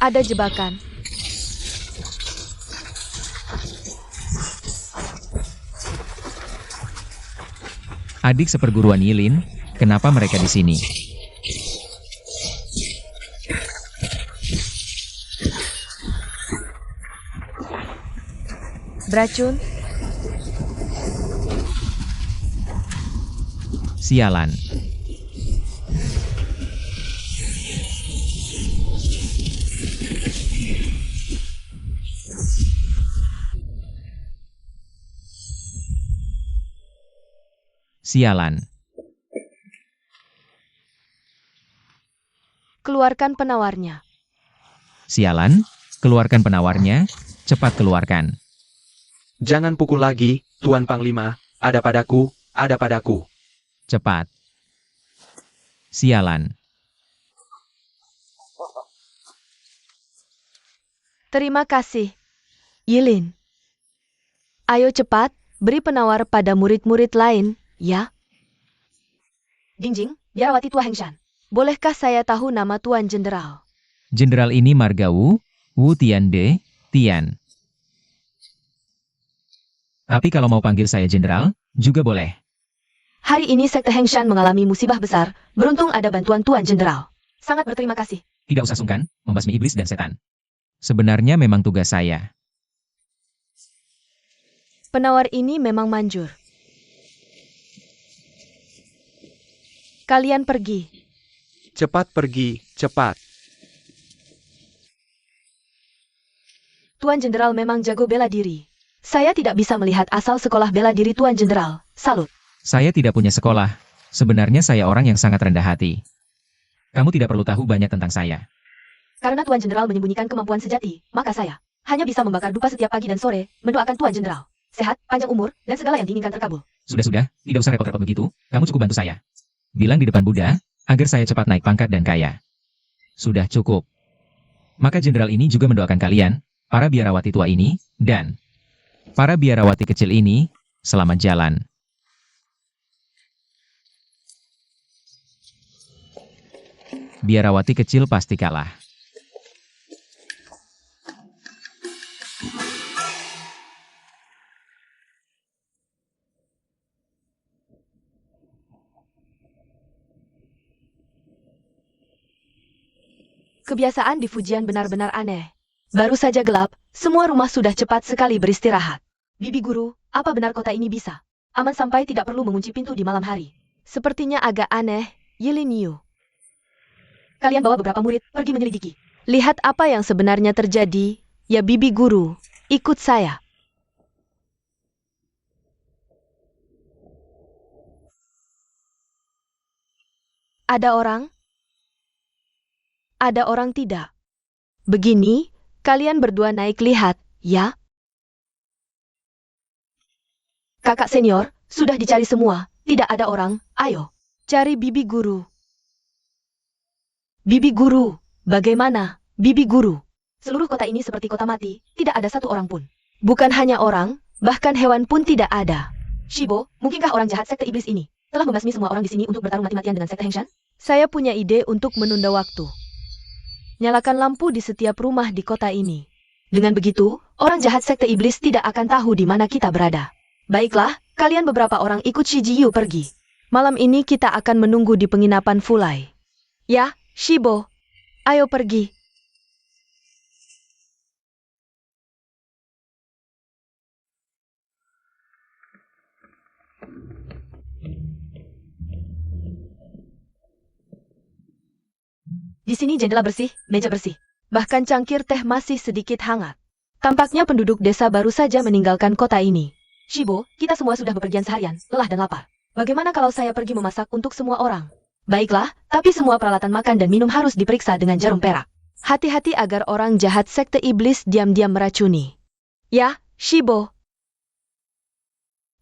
Ada jebakan. Adik seperguruan Yilin, kenapa mereka di sini? Beracun. Sialan. Sialan. Keluarkan penawarnya. Sialan, keluarkan penawarnya, cepat keluarkan. Jangan pukul lagi, Tuan Panglima, ada padaku, ada padaku. Cepat. Sialan. Terima kasih, Yilin. Ayo cepat, beri penawar pada murid-murid lain, ya? Jingjing, Biarawati Tua Hengshan. Bolehkah saya tahu nama Tuan Jenderal? Jenderal ini marga Wu Tian De, Tian. Tapi kalau mau panggil saya jenderal, juga boleh. Hari ini Sekte Hengshan mengalami musibah besar, beruntung ada bantuan Tuan Jenderal. Sangat berterima kasih. Tidak usah sungkan, membasmi iblis dan setan. Sebenarnya memang tugas saya. Penawar ini memang manjur. Kalian pergi. Cepat pergi, cepat. Tuan Jenderal memang jago bela diri. Saya tidak bisa melihat asal sekolah bela diri Tuan Jenderal. Salut. Saya tidak punya sekolah. Sebenarnya saya orang yang sangat rendah hati. Kamu tidak perlu tahu banyak tentang saya. Karena Tuan Jenderal menyembunyikan kemampuan sejati, maka saya hanya bisa membakar dupa setiap pagi dan sore, mendoakan Tuan Jenderal sehat, panjang umur, dan segala yang diinginkan terkabul. Sudah, tidak usah repot-repot begitu. Kamu cukup bantu saya. Bilang di depan Buddha, agar saya cepat naik pangkat dan kaya. Sudah cukup. Maka jenderal ini juga mendoakan kalian, para biarawati tua ini, dan para biarawati kecil ini, selamat jalan. Biarawati kecil pasti kalah. Kebiasaan di Fujian benar-benar aneh. Baru saja gelap, semua rumah sudah cepat sekali beristirahat. Bibi guru, apa benar kota ini bisa aman sampai tidak perlu mengunci pintu di malam hari? Sepertinya agak aneh, Yilin Yu. Kalian bawa beberapa murid pergi menyelidiki. Lihat apa yang sebenarnya terjadi, ya Bibi guru. Ikut saya. Ada orang? Ada orang tidak? Begini, kalian berdua naik lihat, ya? Kakak senior, sudah dicari semua, tidak ada orang, ayo. Cari Bibi guru. Bibi guru, bagaimana, Bibi guru? Seluruh kota ini seperti kota mati, tidak ada satu orang pun. Bukan hanya orang, bahkan hewan pun tidak ada. Shibo, mungkinkah orang jahat sekte iblis ini telah membasmi semua orang di sini untuk bertarung mati-matian dengan sekte Hengshan? Saya punya ide untuk menunda waktu. Nyalakan lampu di setiap rumah di kota ini. Dengan begitu, orang jahat sekte iblis tidak akan tahu di mana kita berada. Baiklah, kalian beberapa orang ikut Shijiyu pergi. Malam ini kita akan menunggu di penginapan Fulai. Ya, Shibo, ayo pergi. Di sini jendela bersih, meja bersih. Bahkan cangkir teh masih sedikit hangat. Tampaknya penduduk desa baru saja meninggalkan kota ini. Shibo, kita semua sudah bepergian seharian, lelah dan lapar. Bagaimana kalau saya pergi memasak untuk semua orang? Baiklah, tapi semua peralatan makan dan minum harus diperiksa dengan jarum perak. Hati-hati agar orang jahat sekte iblis diam-diam meracuni. Ya, Shibo.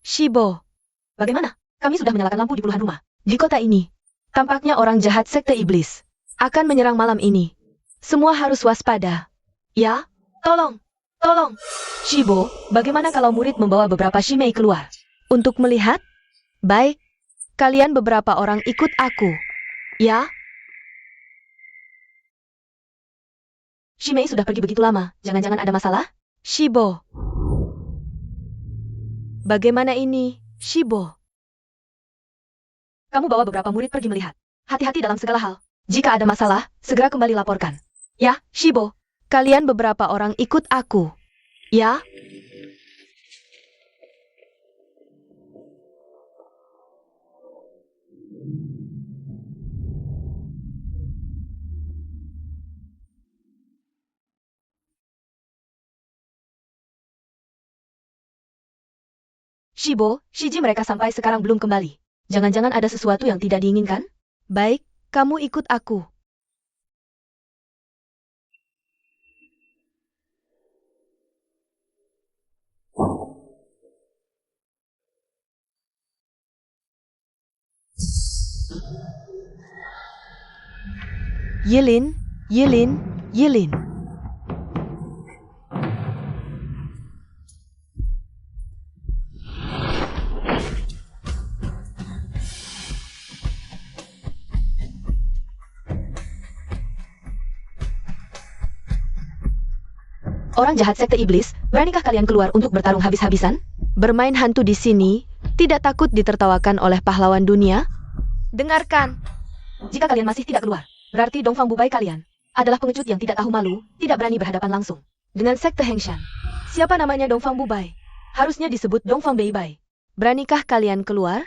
Shibo. Bagaimana? Kami sudah menyalakan lampu di puluhan rumah di kota ini. Tampaknya orang jahat sekte iblis akan menyerang malam ini. Semua harus waspada. Ya, tolong. Tolong. Shibo, bagaimana kalau murid membawa beberapa shimei keluar? Untuk melihat? Baik. Kalian beberapa orang ikut aku. Ya? Shimei sudah pergi begitu lama, jangan-jangan ada masalah? Shibo. Bagaimana ini, Shibo? Kamu bawa beberapa murid pergi melihat. Hati-hati dalam segala hal. Jika ada masalah, segera kembali laporkan. Ya, Shibo. Kalian beberapa orang ikut aku. Ya? Shibo, Shiji mereka sampai sekarang belum kembali. Jangan-jangan ada sesuatu yang tidak diinginkan? Baik, kamu ikut aku. Yilin, Yilin, Yilin. Orang jahat sekte iblis, beranikah kalian keluar untuk bertarung habis-habisan? Bermain hantu di sini, tidak takut ditertawakan oleh pahlawan dunia? Dengarkan. Jika kalian masih tidak keluar, berarti Dongfang Bubai kalian adalah pengecut yang tidak tahu malu, tidak berani berhadapan langsung dengan sekte Hengshan. Siapa namanya Dongfang Bubai? Harusnya disebut Dongfang Beibai. Beranikah kalian keluar?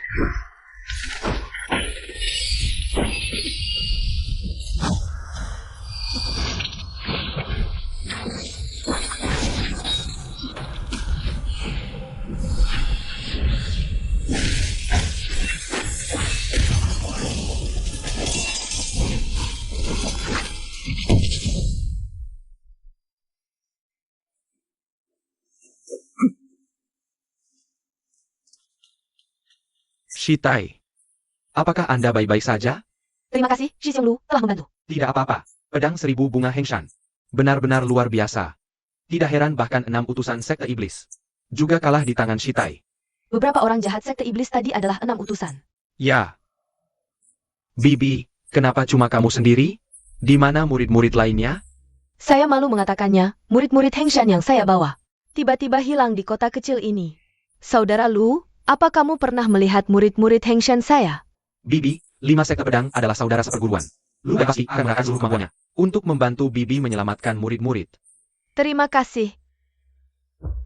Shitai. Apakah Anda baik-baik saja? Terima kasih, Shi Xionglu, telah membantu. Tidak apa-apa. Pedang 1000 bunga Hengshan. Benar-benar luar biasa. Tidak heran bahkan 6 utusan sekte iblis juga kalah di tangan Shitai. Beberapa orang jahat sekte iblis tadi adalah 6 utusan. Ya. Bibi, kenapa cuma kamu sendiri? Di mana murid-murid lainnya? Saya malu mengatakannya, murid-murid Hengshan yang saya bawa tiba-tiba hilang di kota kecil ini. Saudara Lu, apa kamu pernah melihat murid-murid Hengshan saya? Bibi, 5 sekte pedang adalah saudara seperguruan. Lu pasti akan menggunakan seluruh kemampuannya untuk membantu Bibi menyelamatkan murid-murid. Terima kasih.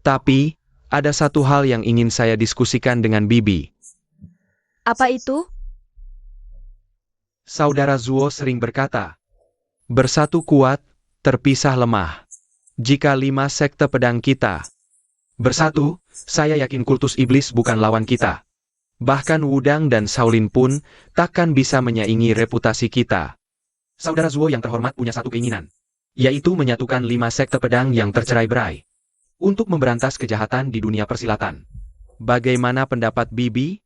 Tapi, ada satu hal yang ingin saya diskusikan dengan Bibi. Apa itu? Saudara Zuo sering berkata, bersatu kuat, terpisah lemah. Jika 5 sekte pedang kita bersatu, saya yakin kultus iblis bukan lawan kita. Bahkan Wudang dan Shaolin pun takkan bisa menyaingi reputasi kita. Saudara Zuo yang terhormat punya satu keinginan, yaitu menyatukan 5 sekte pedang yang tercerai-berai untuk memberantas kejahatan di dunia persilatan. Bagaimana pendapat Bibi?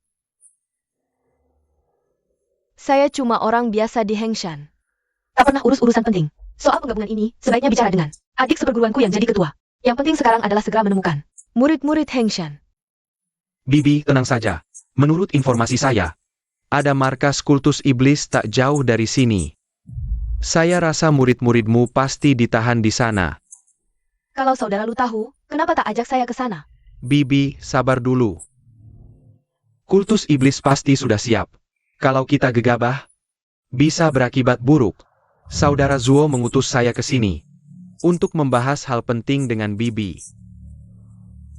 Saya cuma orang biasa di Hengshan. Tak pernah urus urusan penting. Soal penggabungan ini, sebaiknya bicara dengan adik seperguruanku yang jadi ketua. Yang penting sekarang adalah segera menemukan murid-murid Hengshan. Bibi, tenang saja. Menurut informasi saya, ada markas kultus iblis tak jauh dari sini. Saya rasa murid-muridmu pasti ditahan di sana. Kalau saudara Lu tahu, kenapa tak ajak saya ke sana? Bibi, sabar dulu. Kultus iblis pasti sudah siap. Kalau kita gegabah, bisa berakibat buruk. Saudara Zuo mengutus saya ke sini untuk membahas hal penting dengan Bibi.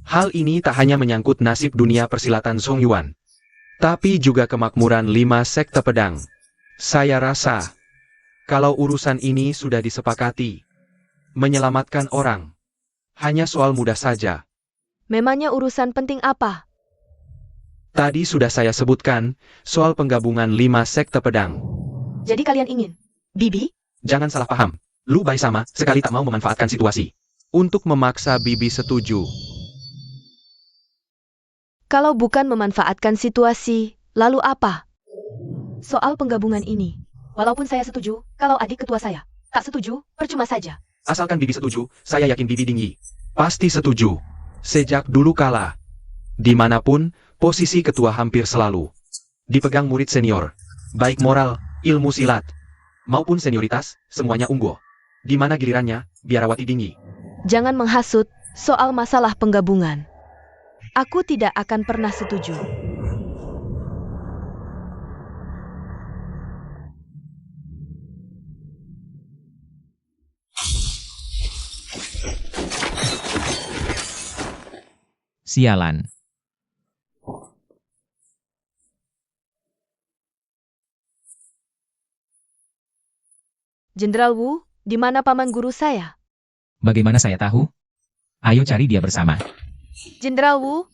Hal ini tak hanya menyangkut nasib dunia persilatan Songyuan, tapi juga kemakmuran 5 sekte pedang. Saya rasa, kalau urusan ini sudah disepakati, menyelamatkan orang hanya soal mudah saja. Memangnya urusan penting apa? Tadi sudah saya sebutkan soal penggabungan 5 sekte pedang. Jadi kalian ingin Bibi? Jangan salah paham. Lu Bai sama sekali tak mau memanfaatkan situasi untuk memaksa Bibi setuju. Kalau bukan memanfaatkan situasi, lalu apa? Soal penggabungan ini, walaupun saya setuju, kalau adik ketua saya tak setuju, percuma saja. Asalkan Bibi setuju, saya yakin Bibi Dingyi pasti setuju. Sejak dulu kala, dimanapun, posisi ketua hampir selalu dipegang murid senior. Baik moral, ilmu silat, maupun senioritas, semuanya unggul. Di mana gilirannya, biarawati Dinggi. Jangan menghasut soal masalah penggabungan. Aku tidak akan pernah setuju. Sialan. Jenderal Wu, di mana paman guru saya? Bagaimana saya tahu? Ayo cari dia bersama. Jenderal Wu,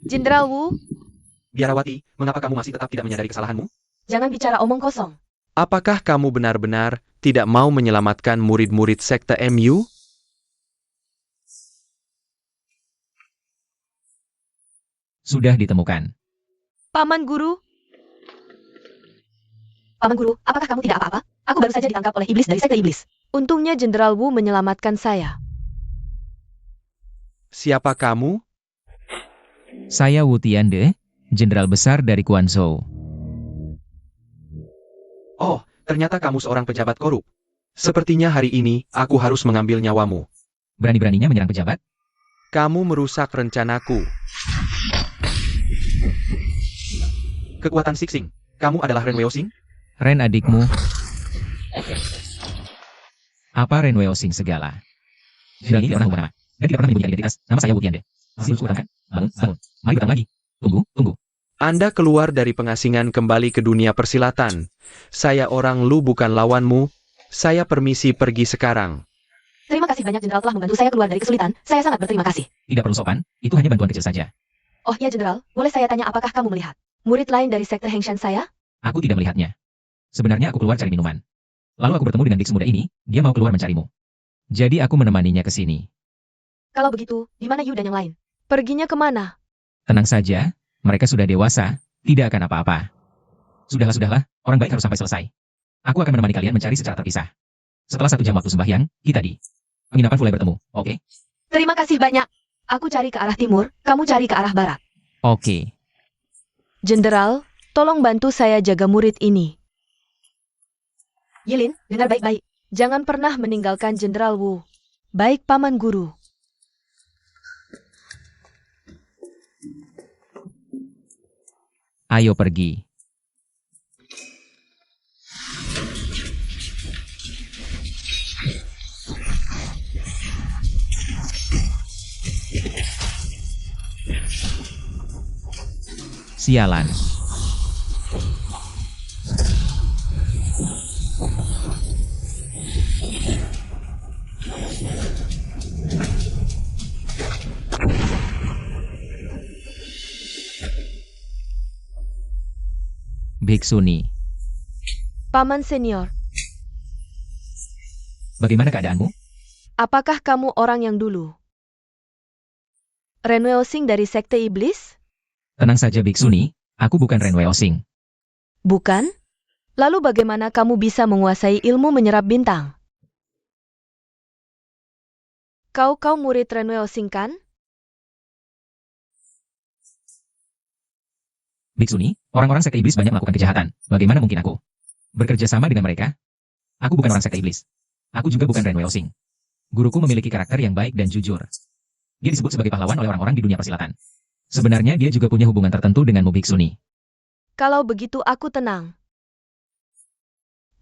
Jenderal Wu, Biarawati, mengapa kamu masih tetap tidak menyadari kesalahanmu? jangan bicara omong kosong. Apakah kamu benar-benar tidak mau menyelamatkan murid-murid sekte MU? Sudah ditemukan. Paman guru. Paman guru, apakah kamu tidak apa-apa? Aku baru saja ditangkap oleh iblis dari sekte iblis. Untungnya Jenderal Wu menyelamatkan saya. Siapa kamu? Saya Wu Tiande, Jenderal Besar dari Quanzhou. Oh, ternyata kamu seorang pejabat korup. Sepertinya hari ini aku harus mengambil nyawamu. Berani-beraninya menyerang pejabat? Kamu merusak rencanaku. Kekuatan Sixing, kamu adalah Ren Weosing? Ren adikmu. Apa Ren Weosing segala? Jenderal ini tidak pernah ubah nama. Dan tidak pernah menyembunyikan identitas. Nama saya Wu Tiande. Masih harus kutangkan. Bangun, bangun. Mari datang lagi. Tunggu. Anda keluar dari pengasingan kembali ke dunia persilatan. Saya orang Lu bukan lawanmu. Saya permisi pergi sekarang. Terima kasih banyak Jenderal telah membantu saya keluar dari kesulitan. Saya sangat berterima kasih. Tidak perlu sopan, itu hanya bantuan kecil saja. Oh ya Jenderal, boleh saya tanya apakah kamu melihat murid lain dari sekte Hengshan saya? Aku tidak melihatnya. Sebenarnya aku keluar cari minuman. Lalu aku bertemu dengan biksu muda ini, dia mau keluar mencarimu. Jadi aku menemaninya ke sini. Kalau begitu, di mana Yu dan yang lain? Perginya kemana? Tenang saja, mereka sudah dewasa, tidak akan apa-apa. Sudahlah, orang baik harus sampai selesai. Aku akan menemani kalian mencari secara terpisah. Setelah 1 jam waktu sembahyang, kita di penginapan mulai bertemu, oke? Terima kasih banyak. Aku cari ke arah timur, kamu cari ke arah barat. Oke. Jenderal, tolong bantu saya jaga murid ini. Yilin, dengar baik-baik. Jangan pernah meninggalkan Jenderal Wu. Baik paman guru. Ayo pergi. Sialan. Biksuni, Paman senior, bagaimana keadaanmu? apakah kamu orang yang dulu Ren Weosing dari sekte iblis? Tenang saja Biksuni, aku bukan Ren Weosing. Bukan? Lalu bagaimana kamu bisa menguasai ilmu menyerap bintang? Kau murid Ren Weosing kan? Biksuni, orang-orang sekte iblis banyak melakukan kejahatan. Bagaimana mungkin aku bekerja sama dengan mereka? Aku bukan orang sekte iblis. Aku juga bukan Ren Weosing. Guruku memiliki karakter yang baik dan jujur. Dia disebut sebagai pahlawan oleh orang-orang di dunia persilatan. Sebenarnya dia juga punya hubungan tertentu denganmu Biksuni. Kalau begitu aku tenang.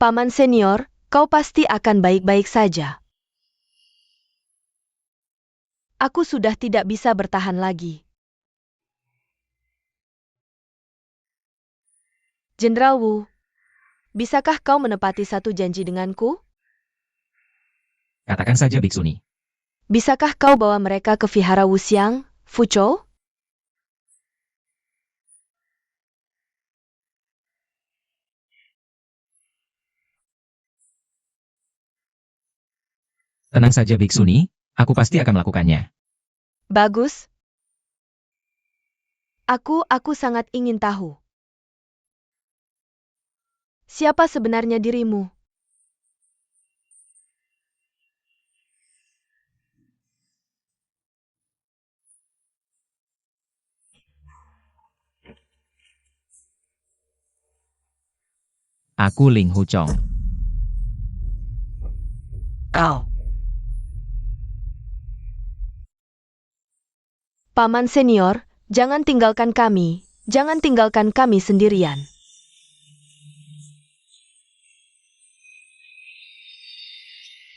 Paman senior, kau pasti akan baik-baik saja. Aku sudah tidak bisa bertahan lagi. Jenderal Wu, bisakah kau menepati satu janji denganku? Katakan saja Biksuni. Bisakah kau bawa mereka ke Vihara Wuxiang, Fuchou? Tenang saja Biksuni, aku pasti akan melakukannya. Bagus. Aku sangat ingin tahu. Siapa sebenarnya dirimu? Aku Ling Huchong. Kau. Paman senior, jangan tinggalkan kami. Jangan tinggalkan kami sendirian.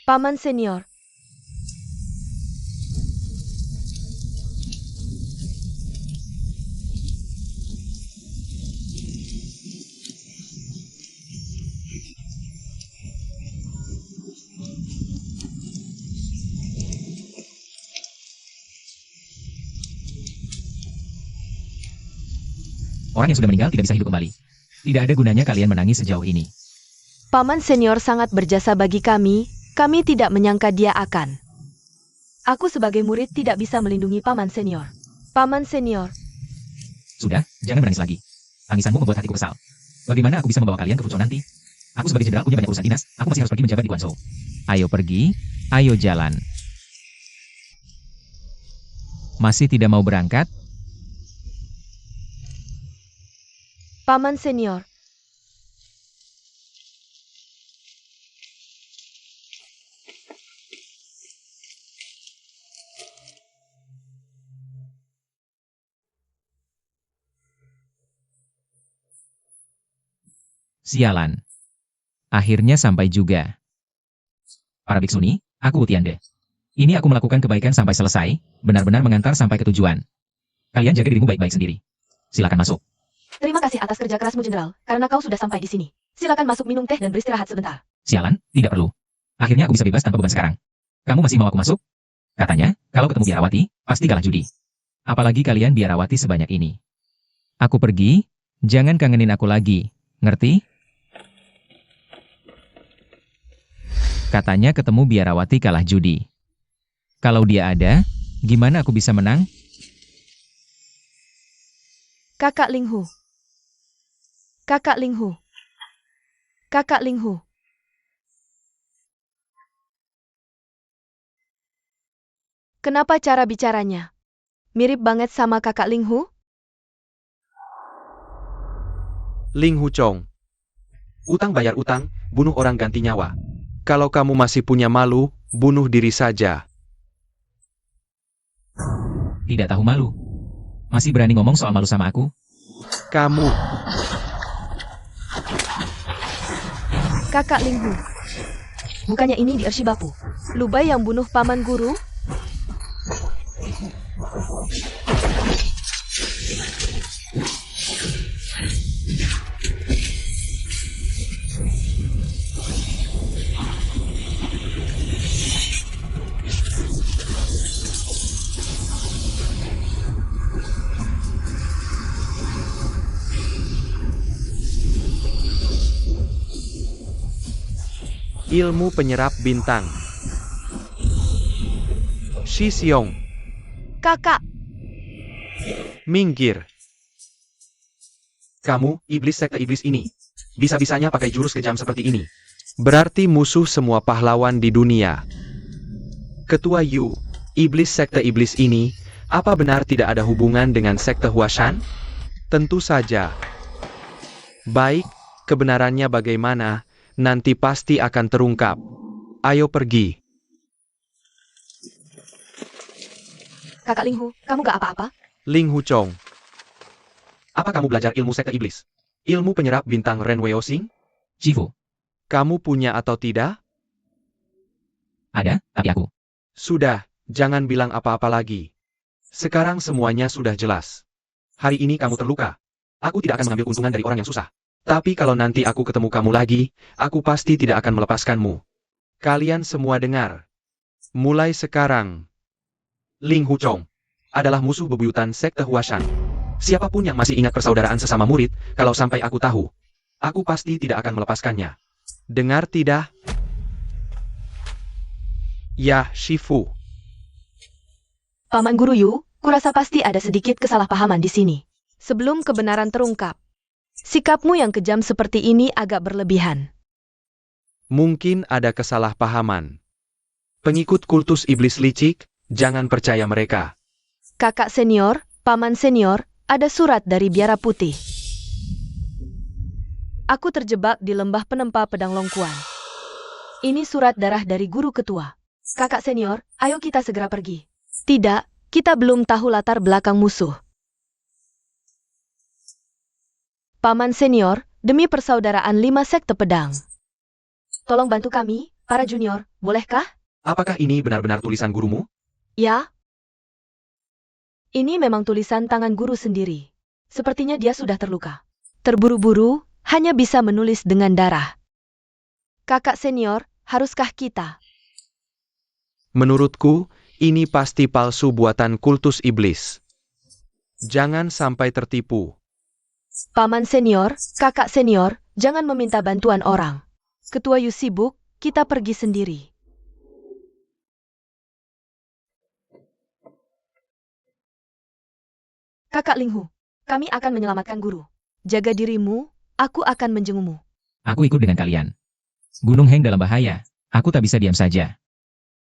Paman senior. Orang yang sudah meninggal tidak bisa hidup kembali. Tidak ada gunanya kalian menangis sejauh ini. Paman senior sangat berjasa bagi kami. Kami tidak menyangka dia akan. Aku sebagai murid tidak bisa melindungi paman senior. Paman senior. Sudah, jangan menangis lagi. Tangisanmu membuat hatiku kesal. Bagaimana aku bisa membawa kalian ke Fuchou nanti? Aku sebagai jenderal punya banyak urusan dinas. Aku masih harus pergi menjabat di Guangzhou. Ayo pergi, ayo jalan. Masih tidak mau berangkat? Paman senior. Sialan. Akhirnya sampai juga. Para biksuni, aku Utiande. Ini aku melakukan kebaikan sampai selesai, benar-benar mengantar sampai ke tujuan. Kalian jaga dirimu baik-baik sendiri. Silakan masuk. Terima kasih atas kerja kerasmu, Jenderal, karena kau sudah sampai di sini. Silakan masuk minum teh dan beristirahat sebentar. Sialan, tidak perlu. Akhirnya aku bisa bebas tanpa beban sekarang. Kamu masih mau aku masuk? Katanya, kalau ketemu biarawati, pasti kalah judi. Apalagi kalian biarawati sebanyak ini. Aku pergi, jangan kangenin aku lagi, ngerti? Katanya ketemu biarawati kalah judi. Kalau dia ada, gimana aku bisa menang? Kakak Linghu. Kakak Linghu. Kakak Linghu. Kenapa cara bicaranya? Mirip banget sama kakak Linghu? Ling Huchong. Utang bayar utang, bunuh orang ganti nyawa. Kalau kamu masih punya malu, bunuh diri saja. Tidak tahu malu. Masih berani ngomong soal malu sama aku? Kamu, Kakak Linghu. Bukannya ini di Ershibapu? Lubai yang bunuh paman guru? ilmu penyerap bintang. Shi Xiong, Kakak. minggir. Kamu, iblis sekte iblis ini. Bisa-bisanya pakai jurus kejam seperti ini. Berarti musuh semua pahlawan di dunia. Ketua Yu, iblis sekte iblis ini, apa benar tidak ada hubungan dengan sekte Huashan? Tentu saja. Baik, kebenarannya bagaimana, nanti pasti akan terungkap. Ayo pergi. Kakak Linghu, kamu gak apa-apa? Ling Huchong. Apa kamu belajar ilmu sekte iblis? Ilmu penyerap bintang Ren Weosing? Shifu, Kamu punya atau tidak? ada, tapi aku. Sudah, jangan bilang apa-apa lagi. Sekarang semuanya sudah jelas. Hari ini kamu terluka. Aku tidak akan mengambil keuntungan dari orang yang susah. Tapi kalau nanti aku ketemu kamu lagi, aku pasti tidak akan melepaskanmu. Kalian semua dengar. Mulai sekarang, Ling Huchong adalah musuh bebuyutan sekte Huashan. Siapapun yang masih ingat persaudaraan sesama murid, kalau sampai aku tahu, aku pasti tidak akan melepaskannya. Dengar tidak? Ya, Shifu. Paman Guru Yu, kurasa pasti ada sedikit kesalahpahaman di sini. Sebelum kebenaran terungkap, sikapmu yang kejam seperti ini agak berlebihan. Mungkin ada kesalahpahaman. Pengikut kultus iblis licik, jangan percaya mereka. Kakak senior, paman senior, ada surat dari Biara Putih. Aku terjebak di lembah penempa pedang Longkuan. Ini surat darah dari guru ketua. Kakak senior, ayo kita segera pergi. Tidak, kita belum tahu latar belakang musuh. Paman senior, demi persaudaraan 5 sekte pedang. Tolong bantu kami, para junior, bolehkah? Apakah ini benar-benar tulisan gurumu? Ya. Ini memang tulisan tangan guru sendiri. Sepertinya dia sudah terluka. Terburu-buru, hanya bisa menulis dengan darah. Kakak senior, haruskah kita? Menurutku, ini pasti palsu buatan kultus iblis. Jangan sampai tertipu. Paman senior, kakak senior, jangan meminta bantuan orang. Ketua Yu sibuk, kita pergi sendiri. Kakak Linghu, kami akan menyelamatkan guru. Jaga dirimu, aku akan menjengukmu. Aku ikut dengan kalian. Gunung Heng dalam bahaya. Aku tak bisa diam saja.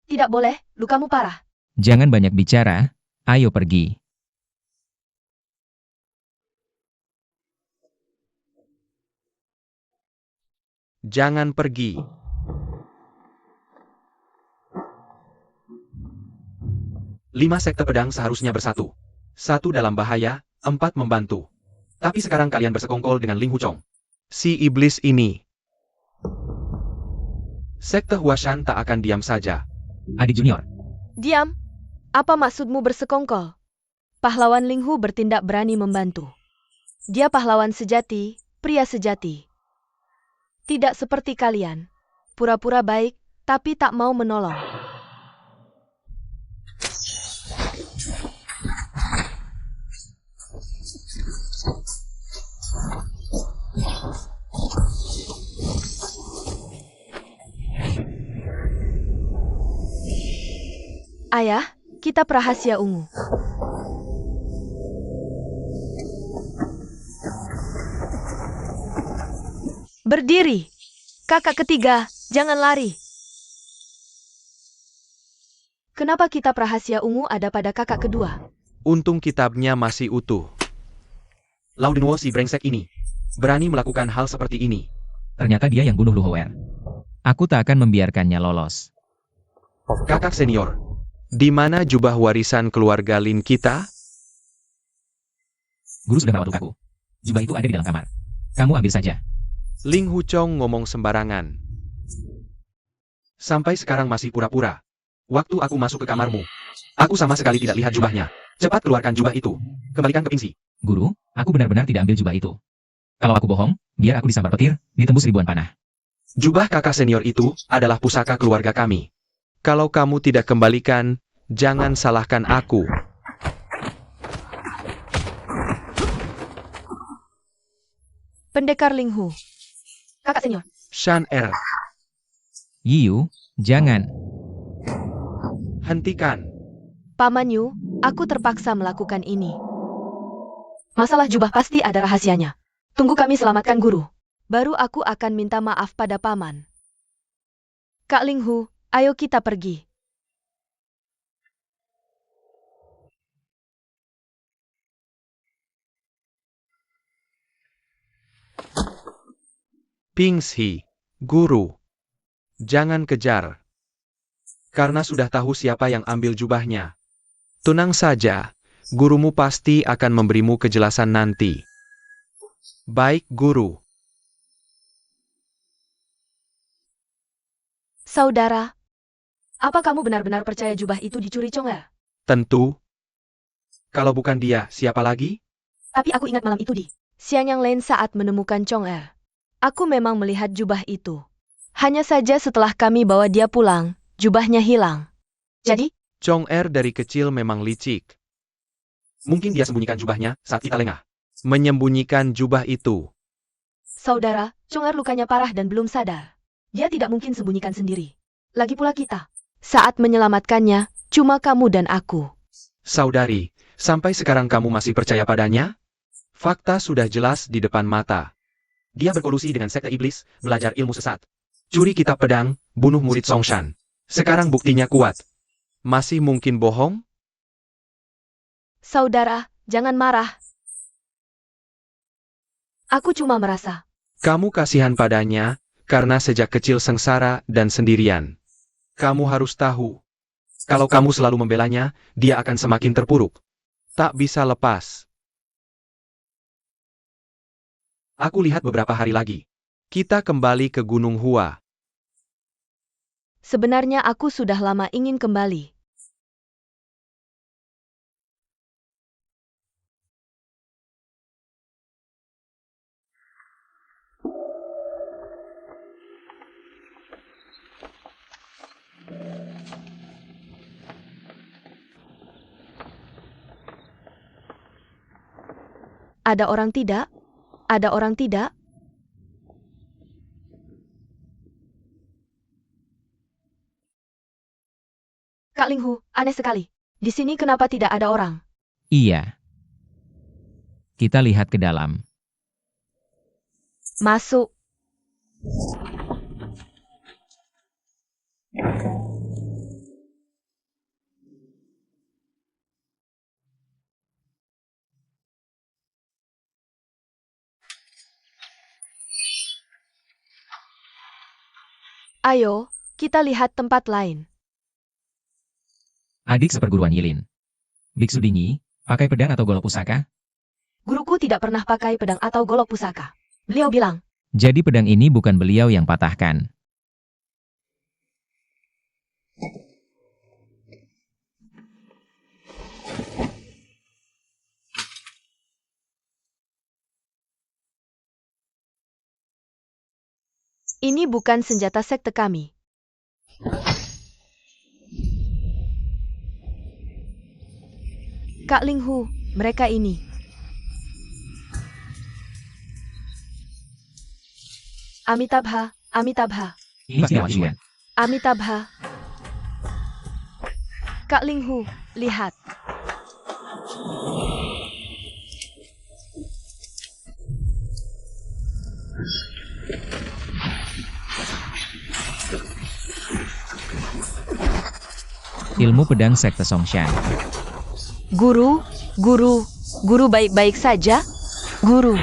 Tidak boleh, lukamu parah. Jangan banyak bicara. Ayo pergi. Jangan pergi. Lima sekte pedang seharusnya bersatu. 1 dalam bahaya, 4 membantu. Tapi sekarang kalian bersekongkol dengan Ling Huchong. Si iblis ini. Sekte Huashan tak akan diam saja. Adik junior. Diam. Apa maksudmu bersekongkol? Pahlawan Linghu bertindak berani membantu. Dia pahlawan sejati, pria sejati. Tidak seperti kalian. Pura-pura baik, tapi tak mau menolong. Ayah, kita prahasia ungu. Berdiri. Kakak ketiga, jangan lari. Kenapa kitab rahasia ungu ada pada kakak kedua? Untung kitabnya masih utuh. Laudenwo si brengsek ini. Berani melakukan hal seperti ini. Ternyata dia yang bunuh Lu Houer. Aku tak akan membiarkannya lolos. Kakak senior. Di mana jubah warisan keluarga Lin kita? Guru sudah merawat lukaku. Jubah itu ada di dalam kamar. Kamu ambil saja. Ling Huchong ngomong sembarangan. Sampai sekarang masih pura-pura. Waktu aku masuk ke kamarmu, aku sama sekali tidak lihat jubahnya. Cepat keluarkan jubah itu. Kembalikan ke Pingsi. Guru, aku benar-benar tidak ambil jubah itu. Kalau aku bohong, biar aku disambar petir, ditembus ribuan panah. Jubah kakak senior itu adalah pusaka keluarga kami. Kalau kamu tidak kembalikan, jangan salahkan aku. Pendekar Linghu. Kakak senior. Shan Er, Yiyu, jangan. hentikan. Paman Yu, aku terpaksa melakukan ini. Masalah jubah pasti ada rahasianya. Tunggu kami selamatkan guru. Baru aku akan minta maaf pada paman. Kak Linghu, ayo kita pergi. Pingsi, guru. Jangan kejar. Karena sudah tahu siapa yang ambil jubahnya. Tenang saja, gurumu pasti akan memberimu kejelasan nanti. Baik, guru. Saudara, apa kamu benar-benar percaya jubah itu dicuri Chong'er? Tentu. Kalau bukan dia, siapa lagi? Tapi aku ingat malam itu di siang yang lain saat menemukan Chong'er. Aku memang melihat jubah itu. Hanya saja setelah kami bawa dia pulang, jubahnya hilang. Jadi, Chong Er dari kecil memang licik. Mungkin dia sembunyikan jubahnya saat kita lengah. Menyembunyikan jubah itu. saudara, Chong'er lukanya parah dan belum sadar. Dia tidak mungkin sembunyikan sendiri. Lagi pula kita. Saat menyelamatkannya, cuma kamu dan aku. Saudari, sampai sekarang kamu masih percaya padanya? Fakta sudah jelas di depan mata. Dia berkolusi dengan sekte iblis, belajar ilmu sesat. Curi kitab pedang, bunuh murid Songshan. Sekarang buktinya kuat. Masih mungkin bohong? Saudara, jangan marah. Aku cuma merasa. Kamu kasihan padanya, karena sejak kecil sengsara dan sendirian. Kamu harus tahu. Kalau kamu selalu membelanya, dia akan semakin terpuruk. Tak bisa lepas. Aku lihat beberapa hari lagi. Kita kembali ke Gunung Hua. Sebenarnya aku sudah lama ingin kembali. Ada orang tidak? Ada orang tidak? Kak Linghu, aneh sekali. Di sini kenapa tidak ada orang? Iya. Kita lihat ke dalam. Masuk. Ayo, kita lihat tempat lain. Adik seperguruan Yilin. Biksu Dingi, pakai pedang atau golok pusaka? Guruku tidak pernah pakai pedang atau golok pusaka. Beliau bilang, Jadi pedang ini bukan beliau yang patahkan. ini bukan senjata sekte kami. Kak Linghu, mereka ini. Amitabha, Amitabha, Ini pasti Awan Xuan. Amitabha. Kak Linghu, lihat. Ilmu pedang sekte Songshan. Guru baik-baik saja? Guru.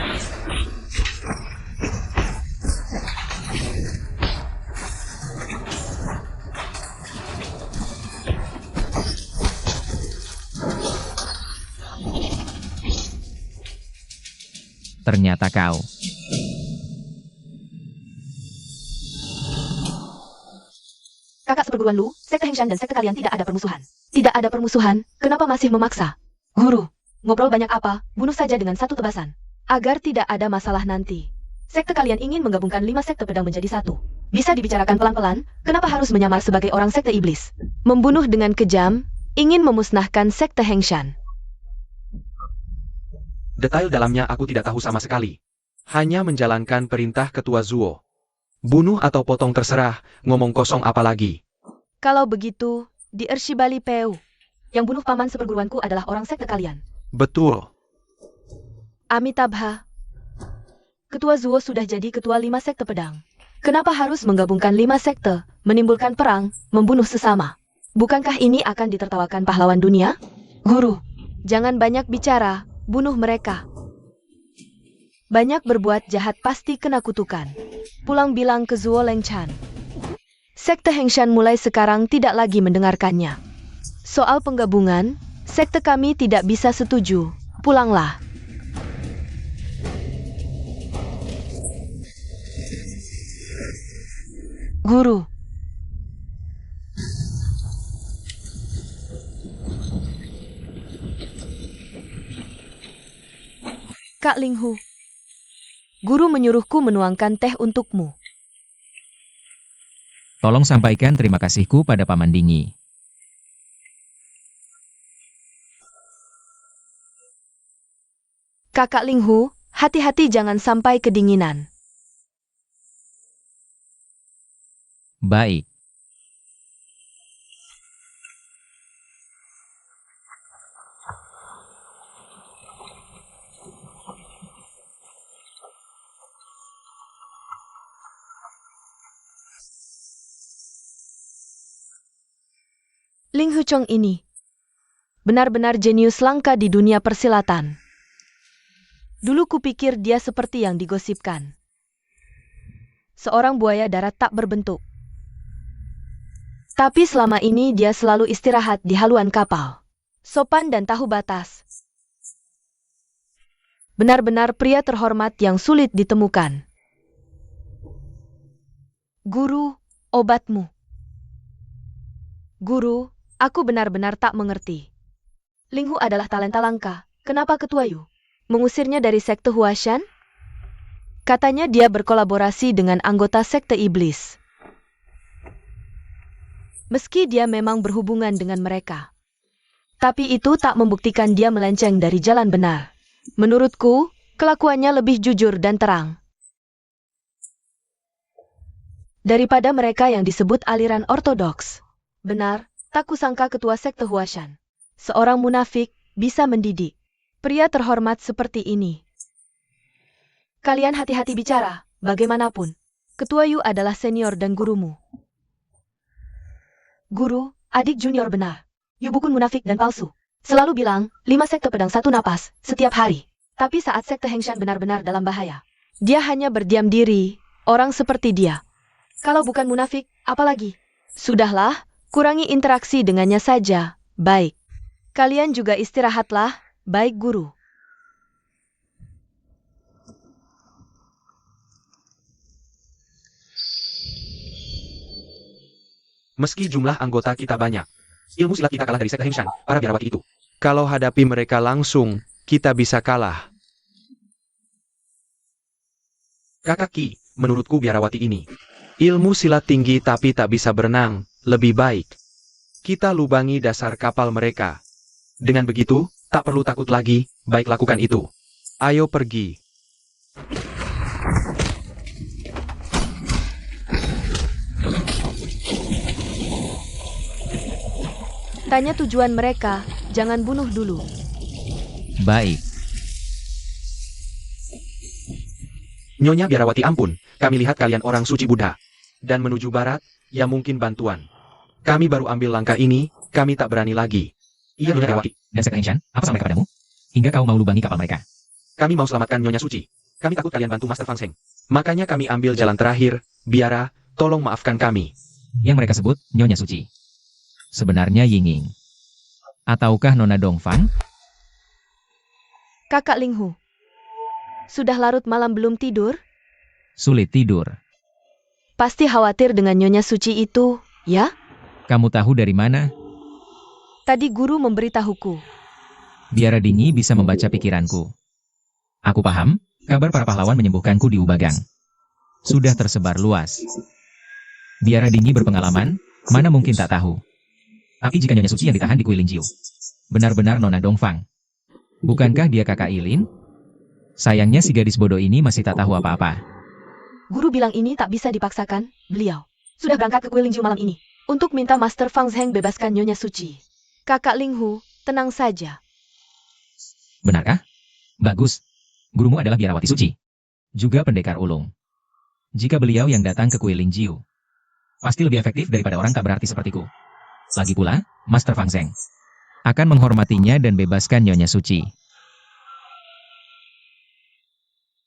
Ternyata kau. Kakak seperguruan Lu, sekte Hengshan dan sekte kalian tidak ada permusuhan. Tidak ada permusuhan, kenapa masih memaksa? Guru, ngobrol banyak apa, bunuh saja dengan satu tebasan. Agar tidak ada masalah nanti. Sekte kalian ingin menggabungkan 5 sekte pedang menjadi satu. Bisa dibicarakan pelan-pelan, kenapa harus menyamar sebagai orang sekte iblis? Membunuh dengan kejam, ingin memusnahkan sekte Hengshan. Detail dalamnya aku tidak tahu sama sekali. Hanya menjalankan perintah Ketua Zuo. Bunuh atau potong terserah, ngomong kosong apa lagi. Kalau begitu, di Ershibali Peu. Yang bunuh paman seperguruanku adalah orang sekte kalian. Betul. Amitabha. Ketua Zuo sudah jadi ketua 5 sekte pedang. Kenapa harus menggabungkan 5 sekte, menimbulkan perang, membunuh sesama? Bukankah ini akan ditertawakan pahlawan dunia? Guru, jangan banyak bicara, bunuh mereka. Banyak berbuat jahat pasti kena kutukan. Pulang bilang ke Zuo Lengchan. Sekte Hengshan mulai sekarang tidak lagi mendengarkannya. Soal penggabungan, sekte kami tidak bisa setuju. Pulanglah. Guru. Kak Linghu. Guru menyuruhku menuangkan teh untukmu. Tolong sampaikan terima kasihku pada Paman Dingi. Kakak Linghu, hati-hati jangan sampai kedinginan. Baik. Ling Huchong ini benar-benar jenius langka di dunia persilatan. Dulu kupikir dia seperti yang digosipkan. Seorang buaya darat tak berbentuk. Tapi selama ini dia selalu istirahat di haluan kapal. Sopan dan tahu batas. Benar-benar pria terhormat yang sulit ditemukan. Guru, obatmu. Guru, aku benar-benar tak mengerti. Linghu adalah talenta langka. Kenapa Ketua Yu mengusirnya dari sekte Huashan? Katanya dia berkolaborasi dengan anggota sekte iblis. Meski dia memang berhubungan dengan mereka. Tapi itu tak membuktikan dia melenceng dari jalan benar. Menurutku, kelakuannya lebih jujur dan terang. Daripada mereka yang disebut aliran ortodoks. Benar, tak kusangka ketua sekte Huashan. Seorang munafik bisa mendidik pria terhormat seperti ini. Kalian hati-hati bicara, bagaimanapun. Ketua Yu adalah senior dan gurumu. Guru, adik junior benar. Yu bukan munafik dan palsu. Selalu bilang, 5 sekte pedang 1 napas, setiap hari. Tapi saat sekte Hengshan benar-benar dalam bahaya, dia hanya berdiam diri, orang seperti dia. Kalau bukan munafik, apalagi? Sudahlah, kurangi interaksi dengannya saja. Baik. Kalian juga istirahatlah, baik guru. Meski jumlah anggota kita banyak, ilmu silat kita kalah dari sekte Hengshan, para biarawati itu. Kalau hadapi mereka langsung, kita bisa kalah. Kakak Ki, menurutku biarawati ini ilmu silat tinggi tapi tak bisa berenang, lebih baik kita lubangi dasar kapal mereka. Dengan begitu, tak perlu takut lagi, baik lakukan itu. Ayo pergi. Tanya tujuan mereka, jangan bunuh dulu. Baik. Nyonya Biarawati ampun, kami lihat kalian orang suci Buddha. Dan menuju barat, ya mungkin bantuan. Kami baru ambil langkah ini, kami tak berani lagi. Iya Nyonya Biarawati. Dan sekte Hengshan, apa salah mereka padamu? Hingga kau mau lubangi kapal mereka. Kami mau selamatkan Nyonya Suci. Kami takut kalian bantu Master Fang Seng. Makanya kami ambil jalan terakhir, Biara, tolong maafkan kami. Yang mereka sebut Nyonya Suci. Sebenarnya Yinging. Ataukah Nona Dongfang? Kakak Linghu. Sudah larut malam belum tidur? Sulit tidur. Pasti khawatir dengan Nyonya Suci itu, ya? Kamu tahu dari mana? Tadi guru memberitahuku. Biara Dingi bisa membaca pikiranku. Aku paham, kabar para pahlawan menyembuhkanku di Ubagang. Sudah tersebar luas. Biara Dingi berpengalaman, mana mungkin tak tahu. Tapi jika Nyonya Suci yang ditahan di Kuilinjiu, benar-benar Nona Dongfang. Bukankah dia kakak Ilin? Sayangnya si gadis bodoh ini masih tak tahu apa-apa. Guru bilang ini tak bisa dipaksakan, beliau sudah berangkat ke Kuilinjiu malam ini, untuk minta Master Fang Zheng bebaskan Nyonya Suci. Kakak Linghu, tenang saja. Benarkah? Bagus. Gurumu adalah biarawati suci. Juga pendekar ulung. Jika beliau yang datang ke Kuilinjiu, pasti lebih efektif daripada orang tak berarti sepertiku. Lagi pula, Master Fang Zheng akan menghormatinya dan bebaskan Nyonya Suci.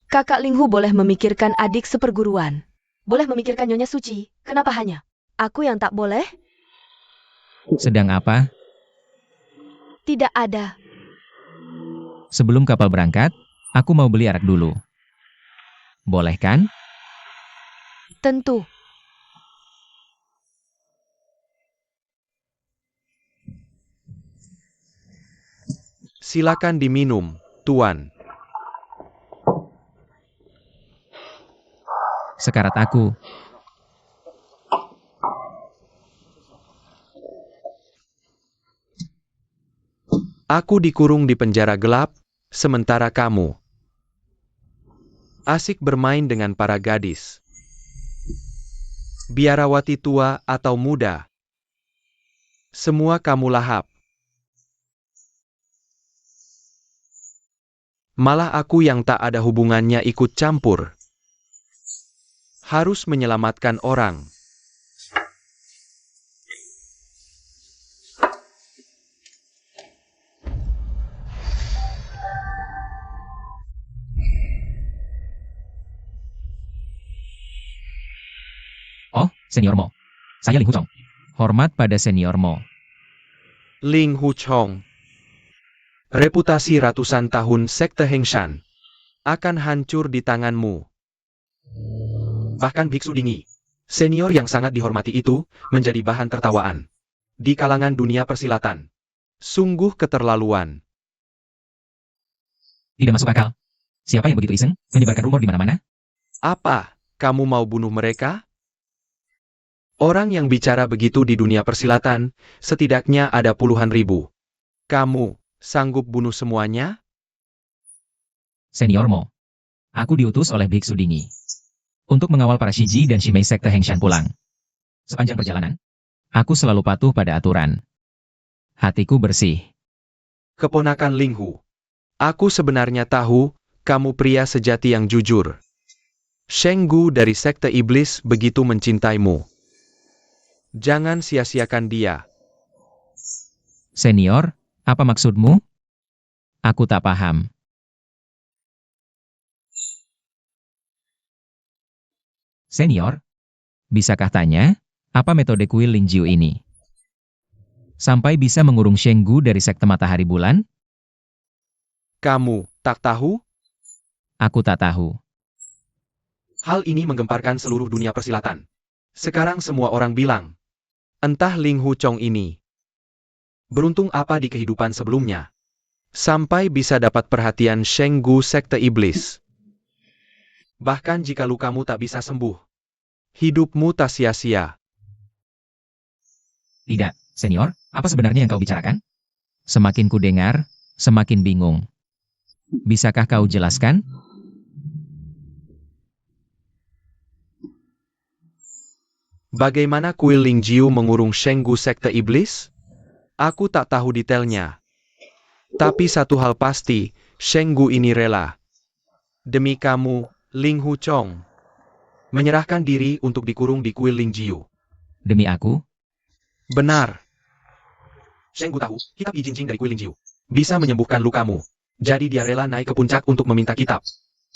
Kakak Linghu boleh memikirkan adik seperguruan. Boleh memikirkan Nyonya Suci, kenapa hanya aku yang tak boleh? Sedang apa? Tidak ada. Sebelum kapal berangkat, aku mau beli arak dulu. Boleh kan? Tentu. Silakan diminum, Tuan. Sekarat aku. Aku dikurung di penjara gelap, sementara kamu asik bermain dengan para gadis. Biarawati tua atau muda, semua kamu lahap. Malah aku yang tak ada hubungannya ikut campur. Harus menyelamatkan orang. Oh, Senior Mo. Saya Ling Hucong. Hormat pada seniormu. Ling Huchong. Reputasi ratusan tahun Sekte Hengshan akan hancur di tanganmu. Bahkan Biksu Dingi, senior yang sangat dihormati itu, menjadi bahan tertawaan di kalangan dunia persilatan. Sungguh keterlaluan. Tidak masuk akal. Siapa yang begitu iseng, menyebarkan rumor di mana-mana? Apa, kamu mau bunuh mereka? Orang yang bicara begitu di dunia persilatan, setidaknya ada puluhan ribu. Kamu sanggup bunuh semuanya? Seniormu. Aku diutus oleh Biksu Dingi untuk mengawal para Shiji dan Shimei Sekte Hengshan pulang. Sepanjang perjalanan, aku selalu patuh pada aturan. Hatiku bersih. Keponakan Ling Hu. Aku sebenarnya tahu, kamu pria sejati yang jujur. Sheng Gu dari Sekte Iblis begitu mencintaimu. Jangan sia-siakan dia. Senior, apa maksudmu? Aku tak paham. Senior, bisakah tanya, apa metode kuil Lingjiu ini? Sampai bisa mengurung Sheng Gu dari Sekte Matahari Bulan? Kamu tak tahu? Aku tak tahu. Hal ini menggemparkan seluruh dunia persilatan. Sekarang semua orang bilang, entah Ling Huchong ini beruntung apa di kehidupan sebelumnya, sampai bisa dapat perhatian Sheng Gu Sekte Iblis. Bahkan jika lukamu tak bisa sembuh, hidupmu tak sia-sia. Tidak, senior, apa sebenarnya yang kau bicarakan? Semakin ku dengar, semakin bingung. Bisakah kau jelaskan? Bagaimana kuil Lingjiu mengurung Sheng Gu Sekte Iblis? Aku tak tahu detailnya. Tapi satu hal pasti, Sheng Gu ini rela. Demi kamu, Ling Huchong, menyerahkan diri untuk dikurung di kuil Lingjiu. Demi aku? Benar. Sheng Gu tahu, kitab I Jinjing dari kuil Lingjiu bisa menyembuhkan lukamu. Jadi dia rela naik ke puncak untuk meminta kitab.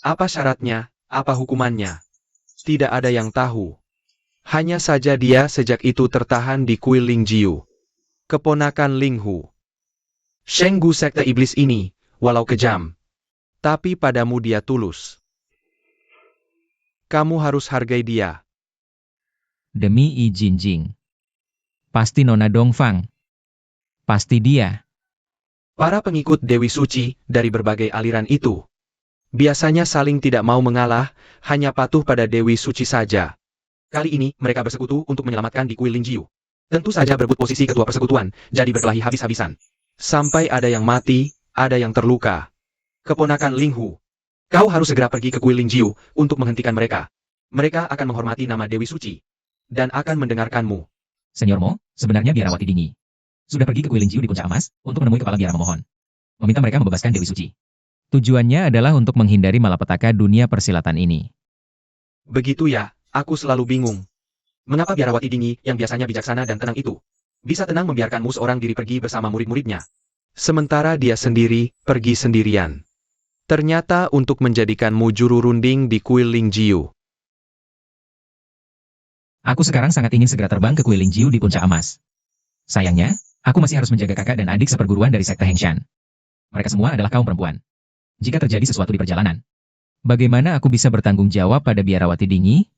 Apa syaratnya? Apa hukumannya? Tidak ada yang tahu. Hanya saja dia sejak itu tertahan di kuil Lingjiu. Keponakan Ling Hu. Sheng Gu Sekte Iblis ini, walau kejam, tapi padamu dia tulus. Kamu harus hargai dia. Demi I Jinjing. Pasti Nona Dongfang. Pasti dia. Para pengikut Dewi Suci dari berbagai aliran itu biasanya saling tidak mau mengalah, hanya patuh pada Dewi Suci saja. Kali ini mereka bersekutu untuk menyelamatkan di kuil Lingjiu. Tentu saja berebut posisi ketua persekutuan, jadi berkelahi habis-habisan. Sampai ada yang mati, ada yang terluka. Keponakan Ling Hu, kau harus segera pergi ke kuil Lingjiu untuk menghentikan mereka. Mereka akan menghormati nama Dewi Suci dan akan mendengarkanmu. Seniormu, sebenarnya biarawati Dingi sudah pergi ke kuil Lingjiu di Puncak Emas untuk menemui kepala biara memohon. Meminta mereka membebaskan Dewi Suci. Tujuannya adalah untuk menghindari malapetaka dunia persilatan ini. Begitu ya, aku selalu bingung. Mengapa biarawati Dingi yang biasanya bijaksana dan tenang itu bisa tenang membiarkanmu seorang diri pergi bersama murid-muridnya? Sementara dia sendiri pergi sendirian. Ternyata untuk menjadikanmu juru runding di kuil Lingjiu. Aku sekarang sangat ingin segera terbang ke kuil Lingjiu di Puncak Emas. Sayangnya, aku masih harus menjaga kakak dan adik seperguruan dari Sekte Hengshan. Mereka semua adalah kaum perempuan. Jika terjadi sesuatu di perjalanan, bagaimana aku bisa bertanggung jawab pada biarawati Dingi?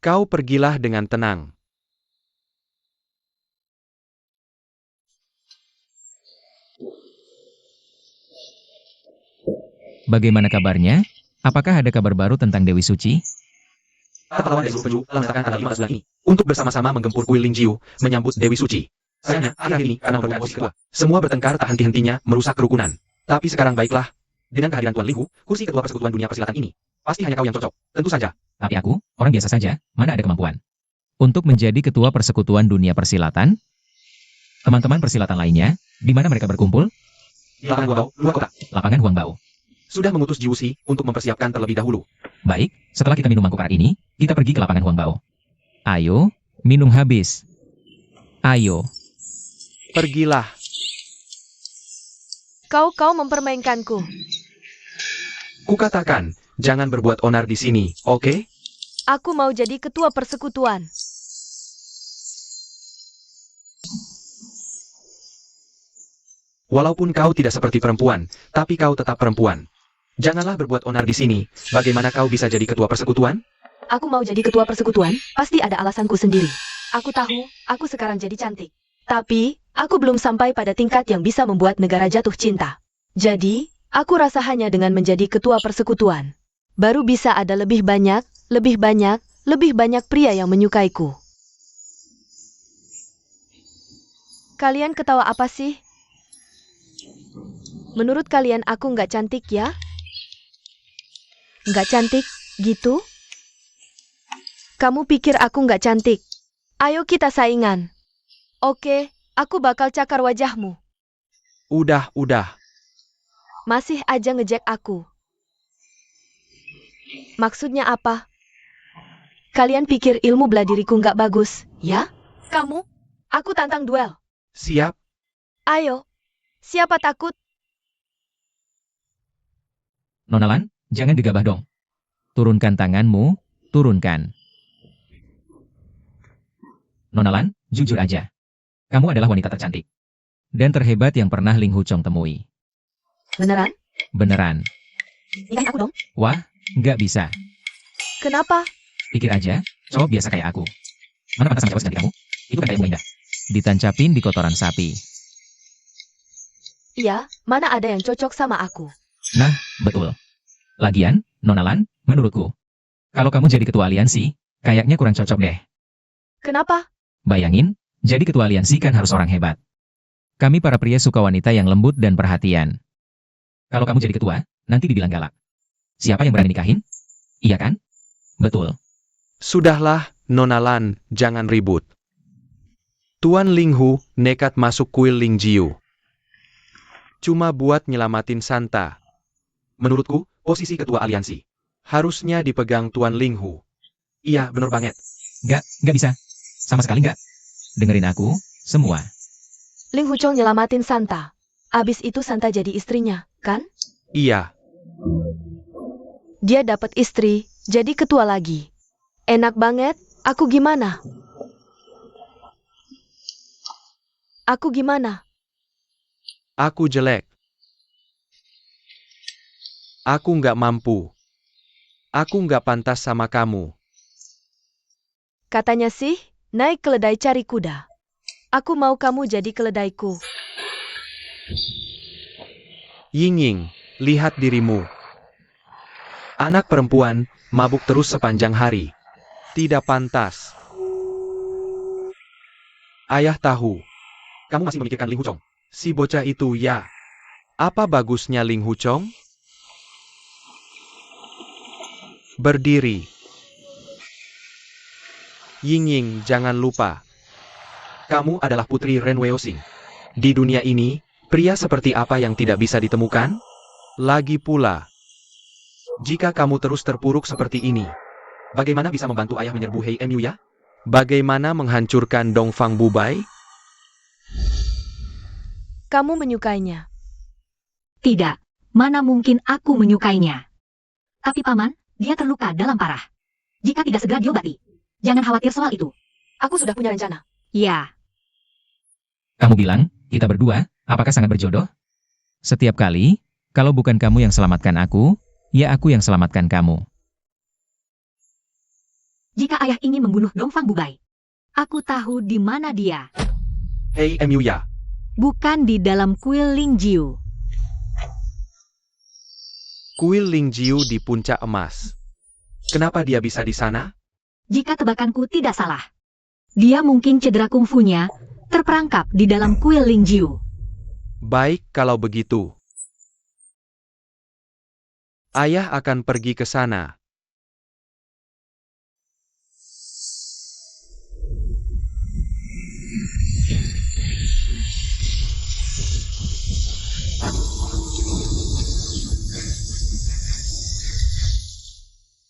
Kau pergilah dengan tenang. Bagaimana kabarnya? Apakah ada kabar baru tentang Dewi Suci? Para pahlawan dari seluruh penjuru telah menetapkan tanggal 15 bulan ini untuk bersama-sama menggempur kuil Lingjiu, menyambut Dewi Suci. Sayangnya, akhir-akhir ini karena merebut posisi ketua, semua bertengkar tak henti-hentinya merusak kerukunan. Tapi sekarang baiklah, dengan kehadiran Tuan Ling Hu, kursi ketua persekutuan dunia persilatan ini, pasti hanya kau yang cocok, tentu saja. Tapi aku, orang biasa saja, mana ada kemampuan untuk menjadi ketua persekutuan dunia persilatan? Teman-teman persilatan lainnya, di mana mereka berkumpul? Di lapangan Huangbao, luar kota. Lapangan Huangbao. Sudah mengutus Jiusi untuk mempersiapkan terlebih dahulu. Baik, setelah kita minum mangkuk arak ini, kita pergi ke lapangan Huangbao. Ayo, minum habis. Ayo. Pergilah. Kau mempermainkanku. Kukatakan, jangan berbuat onar di sini, oke? Aku mau jadi ketua persekutuan. Walaupun kau tidak seperti perempuan, tapi kau tetap perempuan. Janganlah berbuat onar di sini. Bagaimana kau bisa jadi ketua persekutuan? Aku mau jadi ketua persekutuan, pasti ada alasanku sendiri. Aku tahu, aku sekarang jadi cantik. Tapi, aku belum sampai pada tingkat yang bisa membuat negara jatuh cinta. Jadi, aku rasa hanya dengan menjadi ketua persekutuan, baru bisa ada lebih banyak pria yang menyukaiku. Kalian ketawa apa sih? Menurut kalian aku nggak cantik ya? Nggak cantik, gitu? Kamu pikir aku nggak cantik? Ayo kita saingan. Oke, aku bakal cakar wajahmu. Udah. Masih aja ngejek aku. Maksudnya apa? Kalian pikir ilmu bela diriku nggak bagus, ya? Kamu? Aku tantang duel. Siap. Ayo. Siapa takut? Nona Lan, jangan gegabah dong. Turunkan tanganmu, turunkan. Nona Lan, jujur aja. Kamu adalah wanita tercantik dan terhebat yang pernah Ling Huchong temui. Beneran? Beneran. Nikahin aku dong. Wah, nggak bisa. Kenapa? Pikir aja, cowok biasa kayak aku. Mana pantas sama cowok secantik kamu? Itu kan kayak bunga indah. Ditancapin di kotoran sapi. Iya, mana ada yang cocok sama aku. Nah, betul. Lagian, Nona Lan, menurutku, kalau kamu jadi ketua aliansi, kayaknya kurang cocok deh. Kenapa? Bayangin, jadi ketua aliansi kan harus orang hebat. Kami para pria suka wanita yang lembut dan perhatian. Kalau kamu jadi ketua, nanti dibilang galak. Siapa yang berani nikahin? Iya kan? Betul. Sudahlah, Nona Lan, jangan ribut. Tuan Ling Hu nekat masuk kuil Ling Jiu. Cuma buat nyelamatin Santa. Menurutku, posisi ketua aliansi harusnya dipegang Tuan Ling Hu. Iya, bener banget. Nggak bisa. Sama sekali nggak. Dengerin aku, semua. Ling Huchong nyelamatin Santa. Abis itu Santa jadi istrinya, kan? Iya, Dia dapat istri, jadi ketua lagi. Enak banget, aku gimana? Aku gimana? aku jelek. Aku nggak mampu. Aku nggak pantas sama kamu. Katanya sih, naik keledai cari kuda. Aku mau kamu jadi keledaiku. Ying, lihat dirimu. Anak perempuan, mabuk terus sepanjang hari. Tidak pantas. Ayah tahu. Kamu masih memikirkan Ling Huchong. Si bocah itu ya. Apa bagusnya Ling Huchong? Berdiri. Ying, jangan lupa. Kamu adalah putri Ren Weosing. Di dunia ini, pria seperti apa yang tidak bisa ditemukan? Lagi pula, jika kamu terus terpuruk seperti ini, bagaimana bisa membantu ayah menyerbu Hei Mu ya? Bagaimana menghancurkan Dongfang Bubai? Kamu menyukainya. Tidak, mana mungkin aku menyukainya. Tapi paman, dia terluka dalam parah. Jika tidak segera diobati, jangan khawatir soal itu. Aku sudah punya rencana. Ya, Kamu bilang, kita berdua, apakah sangat berjodoh? Setiap kali, kalau bukan kamu yang selamatkan aku, ya aku yang selamatkan kamu. jika ayah ingin membunuh Dongfang Bubai, aku tahu di mana dia. Hei Mu ya. Bukan di dalam kuil Ling Jiu. Kuil Ling Jiu di Puncak Emas. Kenapa dia bisa di sana? Jika tebakanku tidak salah, dia mungkin cedera kungfunya, terperangkap di dalam kuil Ling Jiu. Baik kalau begitu. Ayah akan pergi ke sana.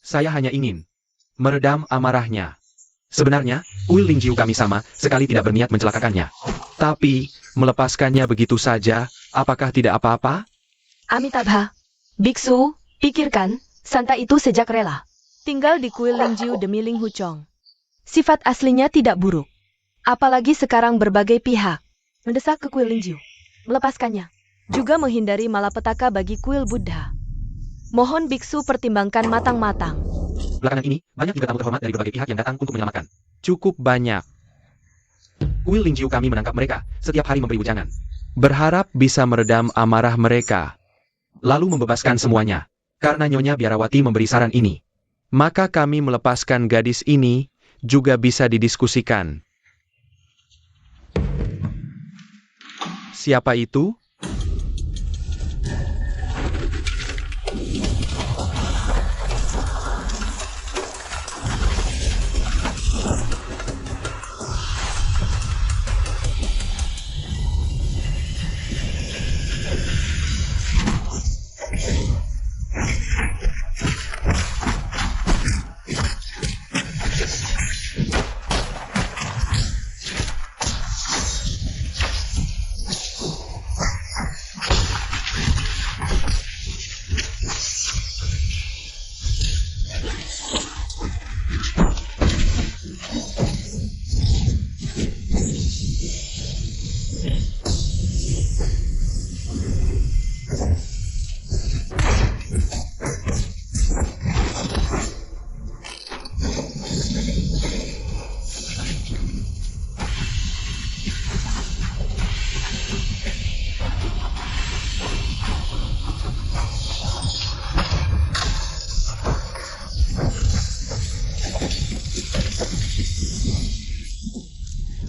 Saya hanya ingin meredam amarahnya. Sebenarnya, kuil Ling Jiu kami sama sekali tidak berniat mencelakakannya. Tapi, melepaskannya begitu saja, apakah tidak apa-apa? Amitabha. Biksu, pikirkan, Santa itu sejak rela tinggal di kuil Ling Jiu demi Ling Huchong. Sifat aslinya tidak buruk. Apalagi sekarang berbagai pihak mendesak ke kuil Ling Jiu melepaskannya. juga menghindari malapetaka bagi kuil Buddha. Mohon biksu pertimbangkan matang-matang. Belakangan ini, banyak juga tamu terhormat dari berbagai pihak yang datang untuk menyelamatkan. Cukup banyak. Kuil Lingjiu kami menangkap mereka, setiap hari memberi bujangan. Berharap bisa meredam amarah mereka. Lalu membebaskan semuanya. Karena Nyonya Biarawati memberi saran ini. Maka kami melepaskan gadis ini, juga bisa didiskusikan. Siapa itu?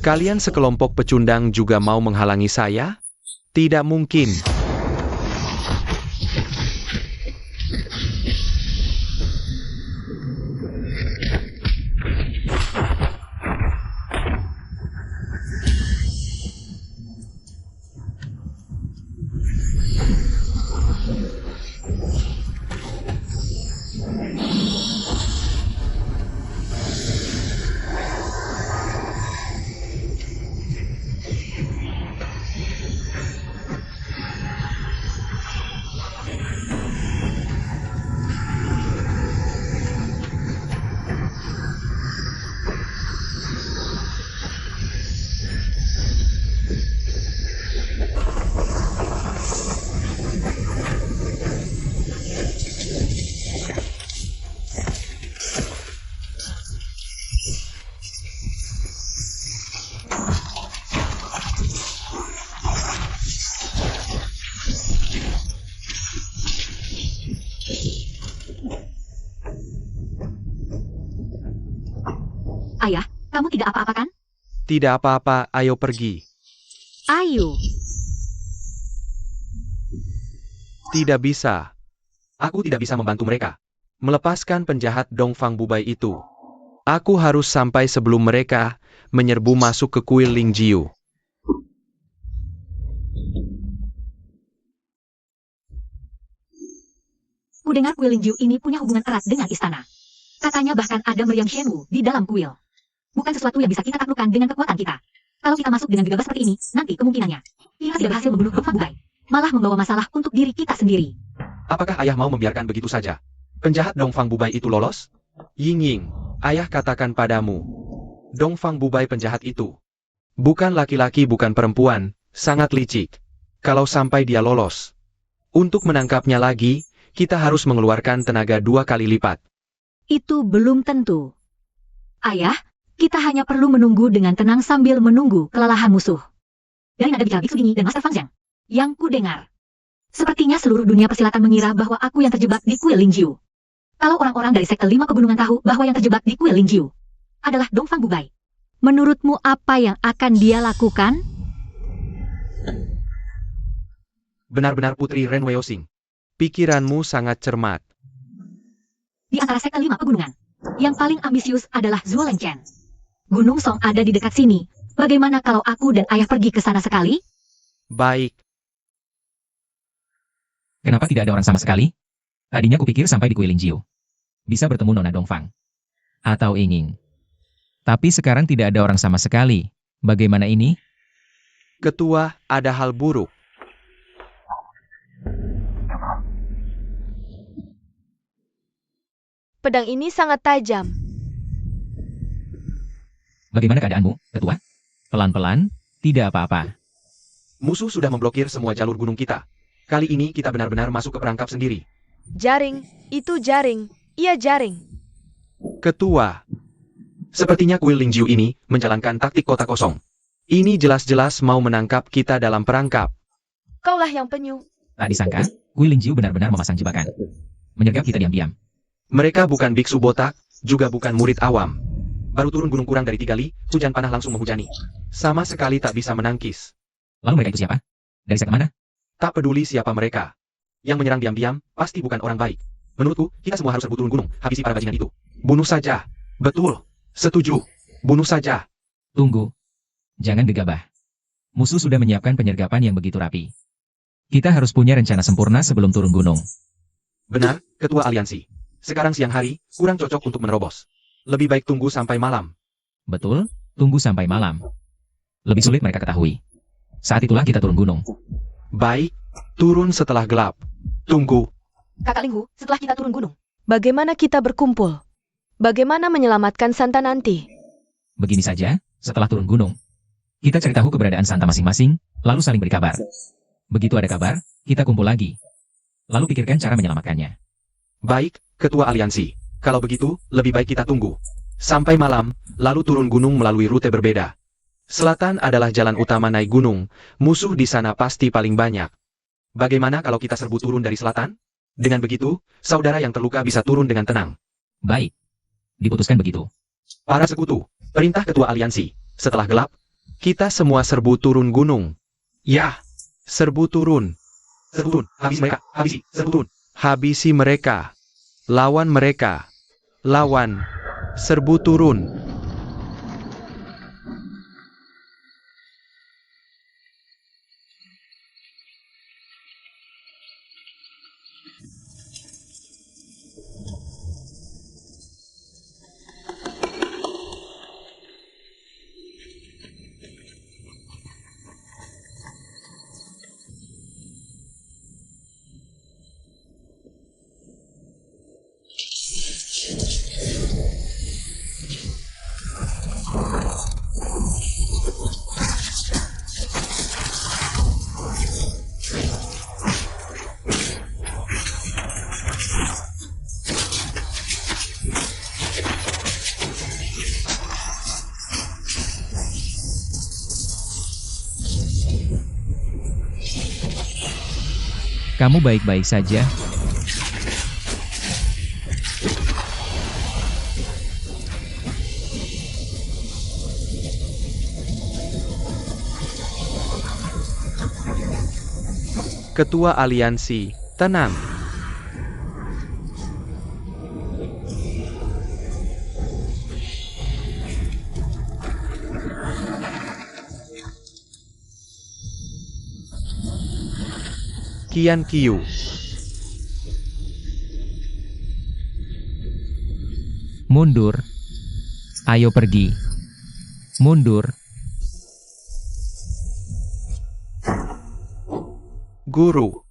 Kalian sekelompok pecundang juga mau menghalangi saya? Tidak mungkin. Ayah, kamu tidak apa-apa kan? Tidak apa-apa, ayo pergi. Ayo. Tidak bisa. Aku tidak bisa membantu mereka. Melepaskan penjahat Dongfang Bubai itu. Aku harus sampai sebelum mereka menyerbu masuk ke kuil Lingjiu. Ku dengar kuil Lingjiu ini punya hubungan erat dengan istana. Katanya bahkan ada meriam Shenwu di dalam kuil. Bukan sesuatu yang bisa kita taklukkan dengan kekuatan kita. Kalau kita masuk dengan gegabah seperti ini, nanti kemungkinannya kita tidak berhasil membunuh Dongfang Bubai. Malah membawa masalah untuk diri kita sendiri. Apakah ayah mau membiarkan begitu saja? Penjahat Dongfang Bubai itu lolos? Ying-Ying, ayah katakan padamu. Dongfang Bubai penjahat itu. Bukan laki-laki bukan perempuan, sangat licik. Kalau sampai dia lolos. Untuk menangkapnya lagi, kita harus mengeluarkan tenaga 2 kali lipat. Itu belum tentu. Ayah, kita hanya perlu menunggu dengan tenang sambil menunggu kelelahan musuh. Dari nada bicara Biksu Dini dan Master Fang Zhang, yang ku dengar. Sepertinya seluruh dunia persilatan mengira bahwa aku yang terjebak di kuil Lingjiu. Kalau orang-orang dari sekte 5 pegunungan tahu bahwa yang terjebak di kuil Lingjiu adalah Dongfang Bubai, menurutmu apa yang akan dia lakukan? Benar-benar Putri Ren Weosing. Pikiranmu sangat cermat. Di antara sekte 5 pegunungan, yang paling ambisius adalah Zhuo Lengchen. Gunung Song ada di dekat sini. Bagaimana kalau aku dan ayah pergi ke sana sekali? Baik. Kenapa tidak ada orang sama sekali? Tadinya kupikir sampai di kuil Lingjiu bisa bertemu Nona Dongfang atau Ying-Ying. Tapi sekarang tidak ada orang sama sekali. Bagaimana ini? Ketua, ada hal buruk. Pedang ini sangat tajam. Bagaimana keadaanmu, Ketua? Pelan-pelan, tidak apa-apa. Musuh sudah memblokir semua jalur gunung kita. Kali ini kita benar-benar masuk ke perangkap sendiri. Jaring, itu jaring. Iya jaring. Ketua. Sepertinya kuil Lingjiu ini menjalankan taktik kota kosong. Ini jelas-jelas mau menangkap kita dalam perangkap. Kaulah yang penyu. Tak disangka, Kuil Lingjiu benar-benar memasang jebakan. Menyergap kita diam-diam. Mereka bukan biksu botak, juga bukan murid awam. Baru turun gunung kurang dari 3 li, hujan panah langsung menghujani. Sama sekali tak bisa menangkis. Lalu mereka itu siapa? Dari sekte mana? Tak peduli siapa mereka. Yang menyerang diam-diam, pasti bukan orang baik. Menurutku, kita semua harus serbu turun gunung, habisi para bajingan itu. Bunuh saja. Betul. Setuju. Bunuh saja. Tunggu. Jangan gegabah. Musuh sudah menyiapkan penyergapan yang begitu rapi. Kita harus punya rencana sempurna sebelum turun gunung. Benar, Ketua Aliansi. Sekarang siang hari, kurang cocok untuk menerobos. Lebih baik tunggu sampai malam. Betul, tunggu sampai malam. Lebih sulit mereka ketahui. Saat itulah kita turun gunung. Baik, turun setelah gelap. Tunggu. Kakak Linghu, setelah kita turun gunung, bagaimana kita berkumpul? Bagaimana menyelamatkan Santa nanti? Begini saja, setelah turun gunung, kita cari tahu keberadaan Santa masing-masing, lalu saling beri kabar. Begitu ada kabar, kita kumpul lagi. Lalu pikirkan cara menyelamatkannya. Baik, Ketua Aliansi. Kalau begitu, lebih baik kita tunggu. Sampai malam, lalu turun gunung melalui rute berbeda. Selatan adalah jalan utama naik gunung, musuh di sana pasti paling banyak. Bagaimana kalau kita serbu turun dari selatan? Dengan begitu, saudara yang terluka bisa turun dengan tenang. Baik. Diputuskan begitu. Para sekutu, perintah Ketua Aliansi. Setelah gelap, kita semua serbu turun gunung. Ya, serbu turun. Serbu turun, habisi mereka, habisi, serbu turun. Habisi mereka. Lawan mereka. Lawan. Serbu turun. Kamu baik-baik saja? Ketua Aliansi, tenang. Kian Kiu. Mundur. Ayo pergi. Mundur. Guru.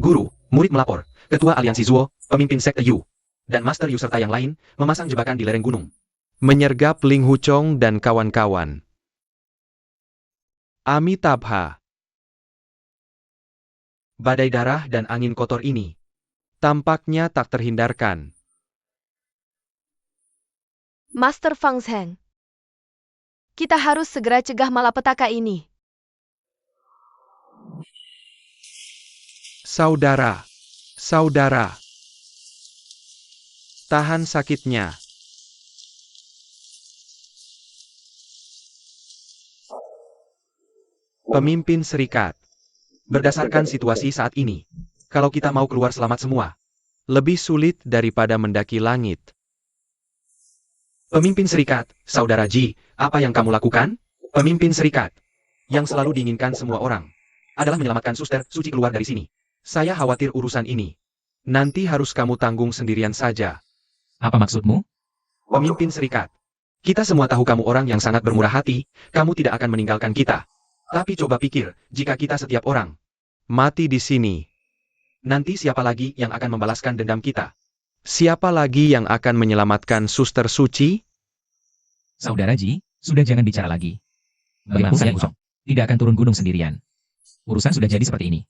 Guru, murid melapor. Ketua Aliansi Zuo, pemimpin sekte Yu, dan Master Yu serta yang lain memasang jebakan di lereng gunung. Menyergap Ling Huchong dan kawan-kawan. Amitabha. Badai darah dan angin kotor ini tampaknya tak terhindarkan. Master Fang Zheng, kita harus segera cegah malapetaka ini. Saudara, saudara, tahan sakitnya. Pemimpin Serikat. Berdasarkan situasi saat ini, kalau kita mau keluar selamat semua, lebih sulit daripada mendaki langit. Pemimpin Serikat, Saudara Ji, apa yang kamu lakukan? Pemimpin Serikat, yang selalu diinginkan semua orang, adalah menyelamatkan suster suci keluar dari sini. Saya khawatir urusan ini. Nanti harus kamu tanggung sendirian saja. Apa maksudmu? Pemimpin Serikat, kita semua tahu kamu orang yang sangat bermurah hati, kamu tidak akan meninggalkan kita. Tapi coba pikir, jika kita setiap orang mati di sini, nanti siapa lagi yang akan membalaskan dendam kita? Siapa lagi yang akan menyelamatkan suster suci? Saudara Ji, sudah jangan bicara lagi. Bagaimanapun saya kosong. Tidak akan turun gunung sendirian. Urusan sudah jadi seperti ini.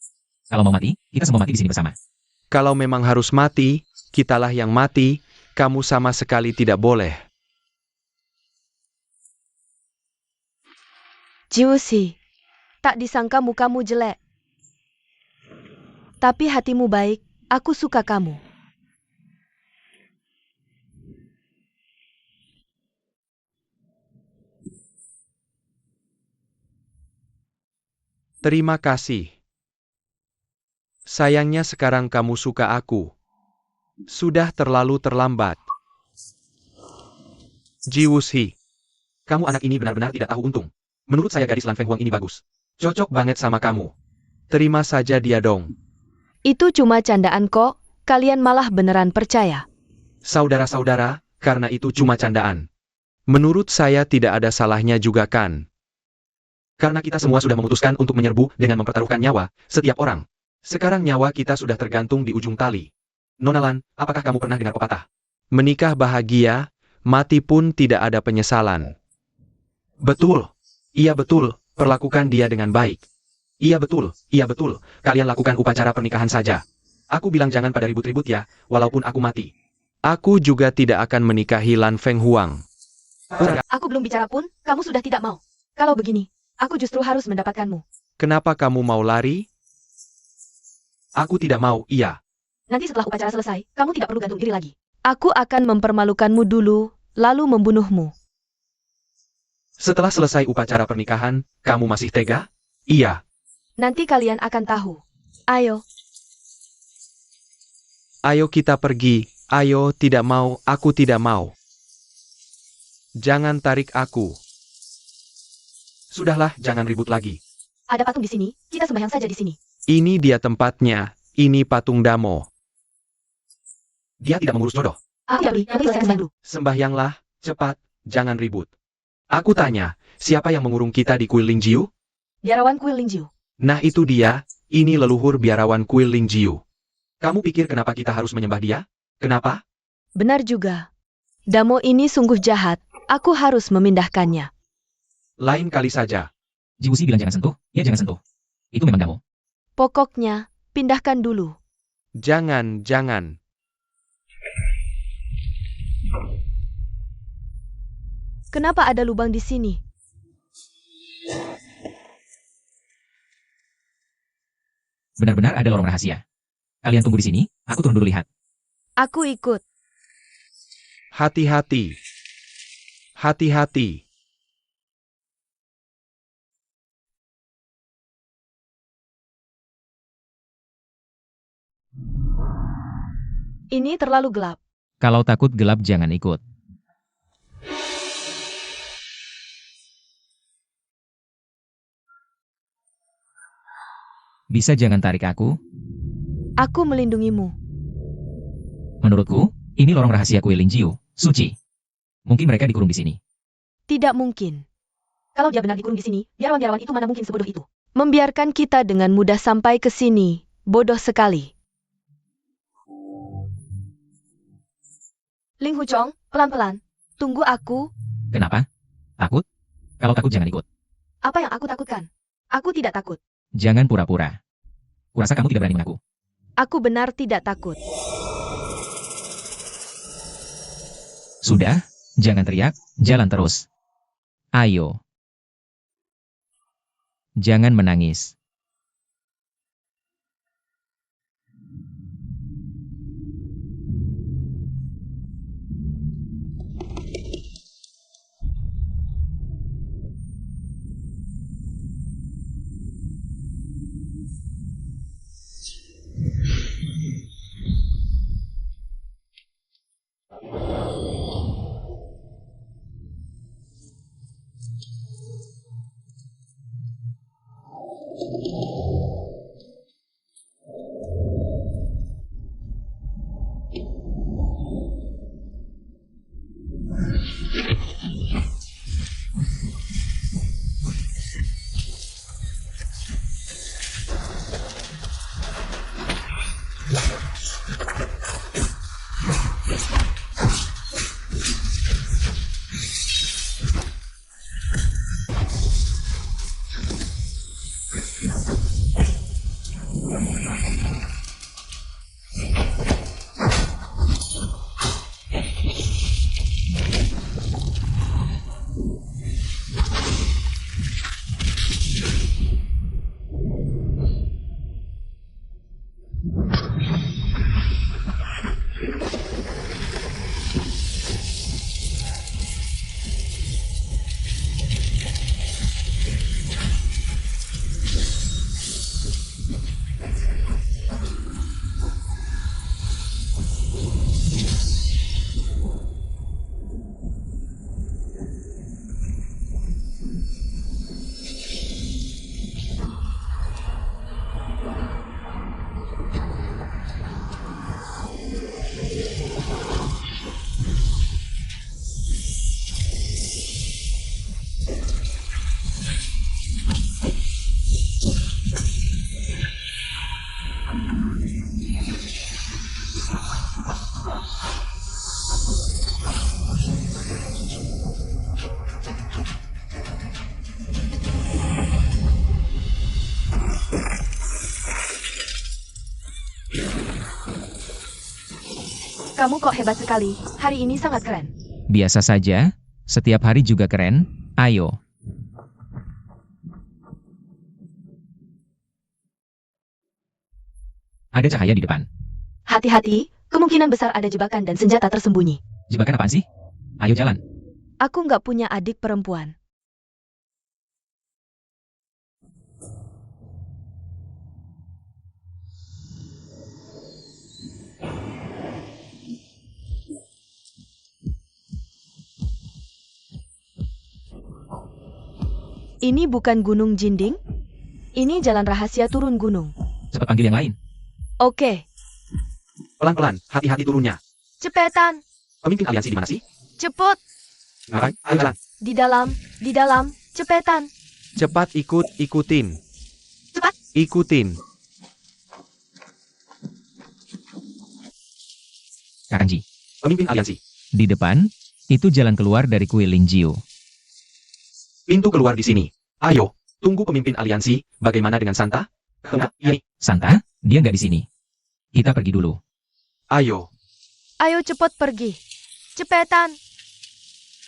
Kalau mau mati, kita semua mati di sini bersama. Kalau memang harus mati, kitalah yang mati, kamu sama sekali tidak boleh. Jiusi, tak disangka mukamu jelek. Tapi hatimu baik, aku suka kamu. Terima kasih. Sayangnya sekarang kamu suka aku. Sudah terlalu terlambat. Jiwushi, kamu anak ini benar-benar tidak tahu untung. Menurut saya gadis Lan Feng Huang ini bagus. Cocok banget sama kamu. Terima saja dia dong. Itu cuma candaan kok, kalian malah beneran percaya. Saudara-saudara, karena itu cuma candaan. Menurut saya tidak ada salahnya juga kan. Karena kita semua sudah memutuskan untuk menyerbu dengan mempertaruhkan nyawa, setiap orang. Sekarang nyawa kita sudah tergantung di ujung tali. Nona Lan, apakah kamu pernah dengar pepatah? Menikah bahagia, mati pun tidak ada penyesalan. Betul. Iya betul, perlakukan dia dengan baik. Iya betul, kalian lakukan upacara pernikahan saja. Aku bilang jangan pada ribut-ribut ya, walaupun aku mati. Aku juga tidak akan menikahi Lan Feng Huang. Aku belum bicara pun, kamu sudah tidak mau. Kalau begini, aku justru harus mendapatkanmu. Kenapa kamu mau lari? Aku tidak mau, iya. Nanti setelah upacara selesai, kamu tidak perlu gantung diri lagi. Aku akan mempermalukanmu dulu, lalu membunuhmu. Setelah selesai upacara pernikahan, kamu masih tega? Iya. Nanti kalian akan tahu. Ayo. Ayo kita pergi. Ayo, tidak mau, aku tidak mau. Jangan tarik aku. Sudahlah, jangan ribut lagi. Ada patung di sini, kita sembahyang saja di sini. Ini dia tempatnya. Ini patung Damo. Dia tidak mengurus jodoh. Aku tidak beli, nanti selesai sembahyang dulu. Sembahyanglah, cepat, jangan ribut. Aku tanya, siapa yang mengurung kita di kuil Lingjiu? Biarawan kuil Lingjiu. Nah itu dia, ini leluhur biarawan kuil Lingjiu. Kamu pikir kenapa kita harus menyembah dia? Kenapa? Benar juga. Damo ini sungguh jahat, aku harus memindahkannya. Lain kali saja. Jiwushi bilang jangan sentuh, ya jangan sentuh. Itu memang kamu. Pokoknya, pindahkan dulu. Jangan. Kenapa ada lubang di sini? Benar-benar ada lorong rahasia. Kalian tunggu di sini, aku turun dulu lihat. Aku ikut. Hati-hati. Hati-hati. Ini terlalu gelap. Kalau takut gelap jangan ikut. Bisa jangan tarik aku? Aku melindungimu. Menurutku, ini lorong rahasia kuil Lingjiu, suci. Mungkin mereka dikurung di sini. Tidak mungkin. Kalau dia benar dikurung di sini, biarawan-biarawan itu mana mungkin sebodoh itu. Membiarkan kita dengan mudah sampai ke sini, bodoh sekali. Ling Huchong, pelan-pelan. Tunggu aku. Kenapa? Takut? Kalau takut jangan ikut. Apa yang aku takutkan? Aku tidak takut. Jangan pura-pura. Kurasa kamu tidak berani mengaku. Aku benar tidak takut. Sudah, jangan teriak, jalan terus. Ayo. Jangan menangis. Kamu kok hebat sekali, hari ini sangat keren. Biasa saja, setiap hari juga keren, ayo. Ada cahaya di depan. Hati-hati, kemungkinan besar ada jebakan dan senjata tersembunyi. Jebakan apaan sih? Ayo jalan. Aku nggak punya adik perempuan. Ini bukan Gunung Jinding? Ini jalan rahasia turun gunung. Cepat panggil yang lain. Oke, Pelan-pelan, hati-hati turunnya. cepetan, Pemimpin aliansi di mana sih? cepet, Ngarai, ayo jalan. di dalam, cepetan. Cepat ikutin. Cepat. Ikutin. Kakanji. Pemimpin aliansi. Di depan, itu jalan keluar dari kuil Lingjiu. Pintu keluar di sini. Ayo, tunggu pemimpin aliansi. Bagaimana dengan Santa? Iya. Santa, dia nggak di sini. Kita pergi dulu. Ayo. Ayo cepet pergi. Cepetan.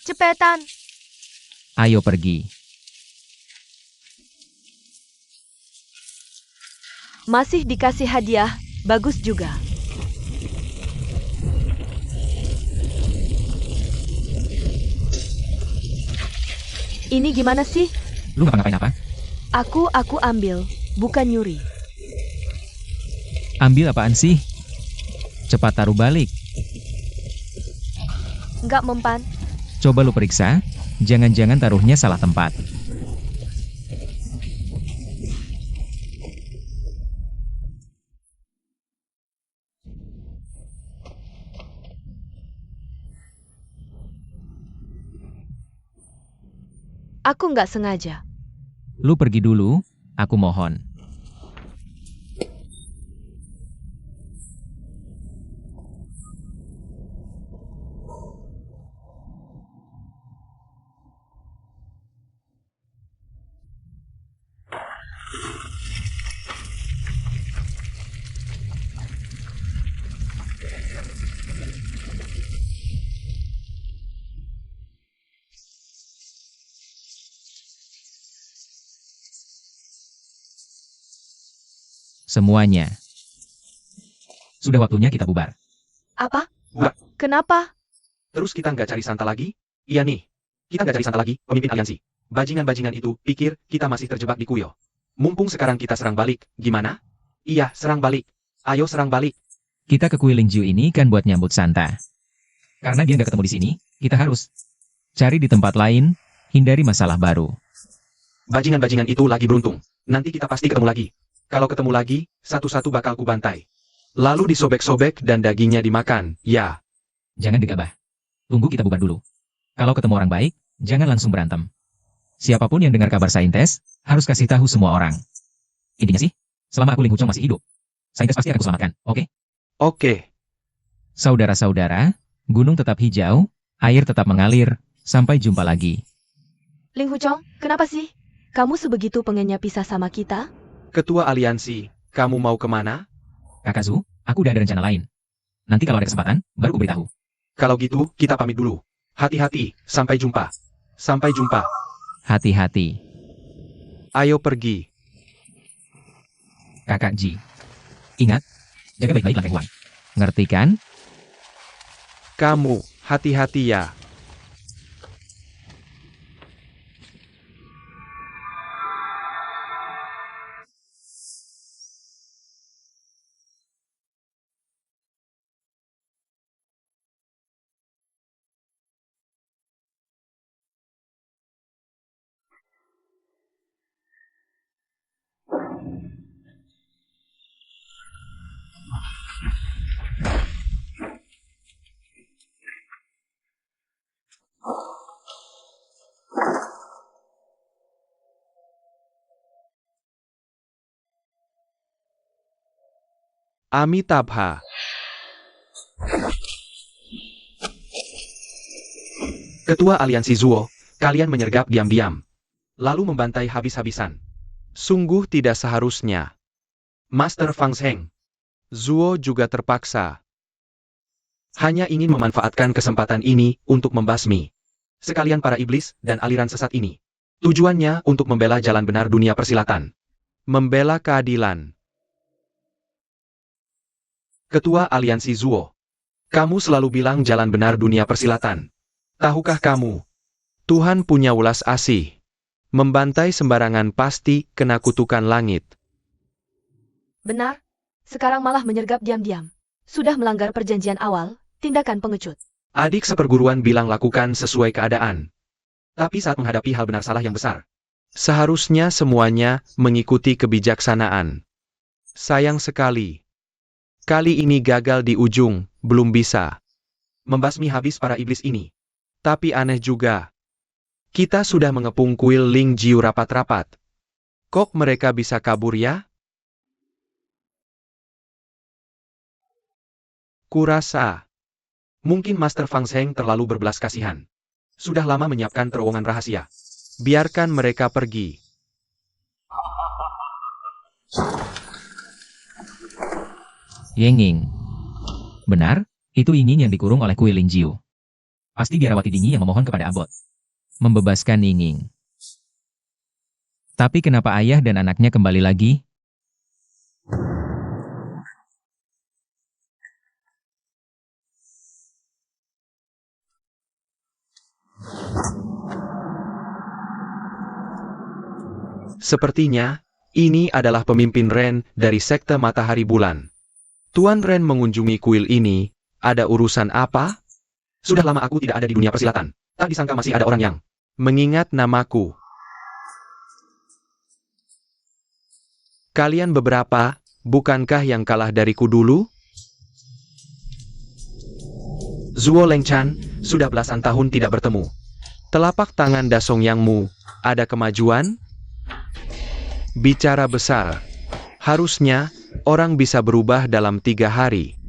Cepetan. Ayo pergi. Masih dikasih hadiah, bagus juga. Ini gimana sih? Lu nggak ngapain apa? Aku ambil, bukan nyuri. Ambil apaan sih? Cepat taruh balik. Nggak mempan. Coba lu periksa, jangan-jangan taruhnya salah tempat. Aku nggak sengaja. Lu pergi dulu, aku mohon. Semuanya. Sudah waktunya kita bubar. Apa? Bubar. Kenapa? Terus kita nggak cari Santa lagi? Iya nih. Kita nggak cari Santa lagi, pemimpin aliansi. Bajingan-bajingan itu pikir kita masih terjebak di kuil. Mumpung sekarang kita serang balik, gimana? Iya, serang balik. Ayo serang balik. Kita ke kuil Lingjiu ini kan buat nyambut Santa. Karena dia nggak ketemu di sini, kita harus cari di tempat lain, hindari masalah baru. Bajingan-bajingan itu lagi beruntung. Nanti kita pasti ketemu lagi. Kalau ketemu lagi, satu-satu bakal kubantai. Lalu disobek-sobek dan dagingnya dimakan, ya. Jangan gegabah. Tunggu kita bubar dulu. Kalau ketemu orang baik, jangan langsung berantem. Siapapun yang dengar kabar Saintes, harus kasih tahu semua orang. Intinya sih, selama aku Ling Huchong masih hidup, Saintes pasti akan kuselamatkan, oke? Oke. Saudara-saudara, gunung tetap hijau, air tetap mengalir, sampai jumpa lagi. Ling Huchong, kenapa sih? Kamu sebegitu pengennya pisah sama kita? Ketua aliansi, kamu mau kemana? Kakak Zu, aku udah ada rencana lain. Nanti kalau ada kesempatan, baru ku beritahu. Kalau gitu, kita pamit dulu. Hati-hati, sampai jumpa. Sampai jumpa. Hati-hati, Ayo pergi. Kakak Ji. Ingat, jaga baik-baik lantai uang. Ngerti kan? Kamu, hati-hati ya. Amitabha. Ketua aliansi Zuo, kalian menyergap diam-diam. Lalu membantai habis-habisan. Sungguh tidak seharusnya. Master Fang Zheng. Zuo juga terpaksa. Hanya ingin memanfaatkan kesempatan ini untuk membasmi sekalian para iblis dan aliran sesat ini. Tujuannya untuk membela jalan benar dunia persilatan. Membela keadilan. Ketua Aliansi Zuo. Kamu selalu bilang jalan benar dunia persilatan. Tahukah kamu? Tuhan punya welas asih. Membantai sembarangan pasti kena kutukan langit. Benar. Sekarang malah menyergap diam-diam. Sudah melanggar perjanjian awal, tindakan pengecut. Adik seperguruan bilang lakukan sesuai keadaan. Tapi saat menghadapi hal benar salah yang besar, seharusnya semuanya mengikuti kebijaksanaan. Sayang sekali. Kali ini gagal di ujung, belum bisa membasmi habis para iblis ini. Tapi aneh juga. Kita sudah mengepung kuil Ling Jiu rapat-rapat. Kok mereka bisa kabur ya? Kurasa. Mungkin Master Fang Zheng terlalu berbelas kasihan. Sudah lama menyiapkan terowongan rahasia. Biarkan mereka pergi. Yinging. Benar, itu Yinging yang dikurung oleh kuil Ling Jiu. Pasti biarawati Dingi yang memohon kepada Abbot membebaskan Yinging. Tapi kenapa ayah dan anaknya kembali lagi? Sepertinya, ini adalah pemimpin Ren dari sekte Matahari Bulan. Tuan Ren mengunjungi kuil ini, ada urusan apa? Sudah lama aku tidak ada di dunia persilatan. Tak disangka masih ada orang yang mengingat namaku. Kalian beberapa, bukankah yang kalah dariku dulu? Zuo Lengchan, sudah belasan tahun tidak bertemu. Telapak tangan Da Song Yangmu, ada kemajuan? Bicara besar. Harusnya, orang bisa berubah dalam 3 hari.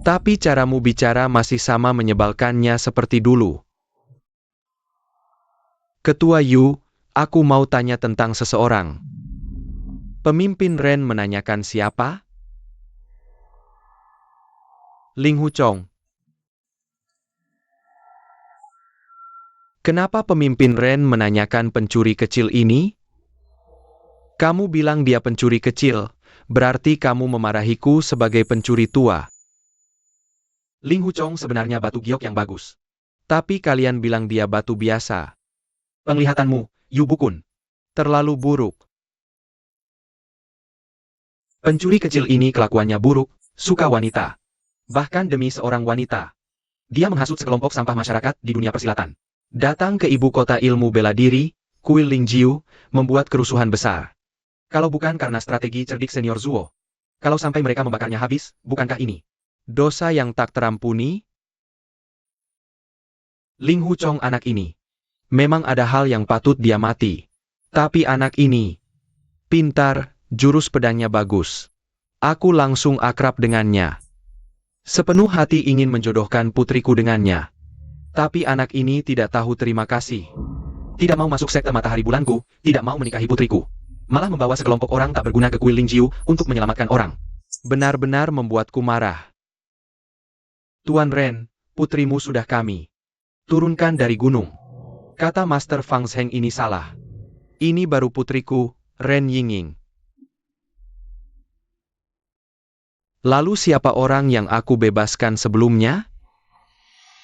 Tapi caramu bicara masih sama menyebalkannya seperti dulu. Ketua Yu, aku mau tanya tentang seseorang. Pemimpin Ren menanyakan siapa? Ling Huchong. Kenapa pemimpin Ren menanyakan pencuri kecil ini? Kamu bilang dia pencuri kecil, berarti kamu memarahiku sebagai pencuri tua. Ling Huchong sebenarnya batu giok yang bagus. Tapi kalian bilang dia batu biasa. Penglihatanmu, Yu Bukun, terlalu buruk. Pencuri kecil ini kelakuannya buruk, suka wanita. Bahkan demi seorang wanita. Dia menghasut sekelompok sampah masyarakat di dunia persilatan. Datang ke ibu kota ilmu bela diri, kuil Ling Jiu, membuat kerusuhan besar. Kalau bukan karena strategi cerdik senior Zuo. Kalau sampai mereka membakarnya habis, bukankah ini dosa yang tak terampuni? Ling Huchong anak ini. Memang ada hal yang patut dia mati. Tapi anak ini pintar, jurus pedangnya bagus. Aku langsung akrab dengannya. Sepenuh hati ingin menjodohkan putriku dengannya. Tapi anak ini tidak tahu terima kasih. Tidak mau masuk sekte Matahari Bulanku, tidak mau menikahi putriku. Malah membawa sekelompok orang tak berguna ke kuil Ling Jiu untuk menyelamatkan orang. Benar-benar membuatku marah. Tuan Ren, putrimu sudah kami turunkan dari gunung. Kata Master Fang Zheng ini salah. Ini baru putriku, Ren Yinging. Lalu siapa orang yang aku bebaskan sebelumnya?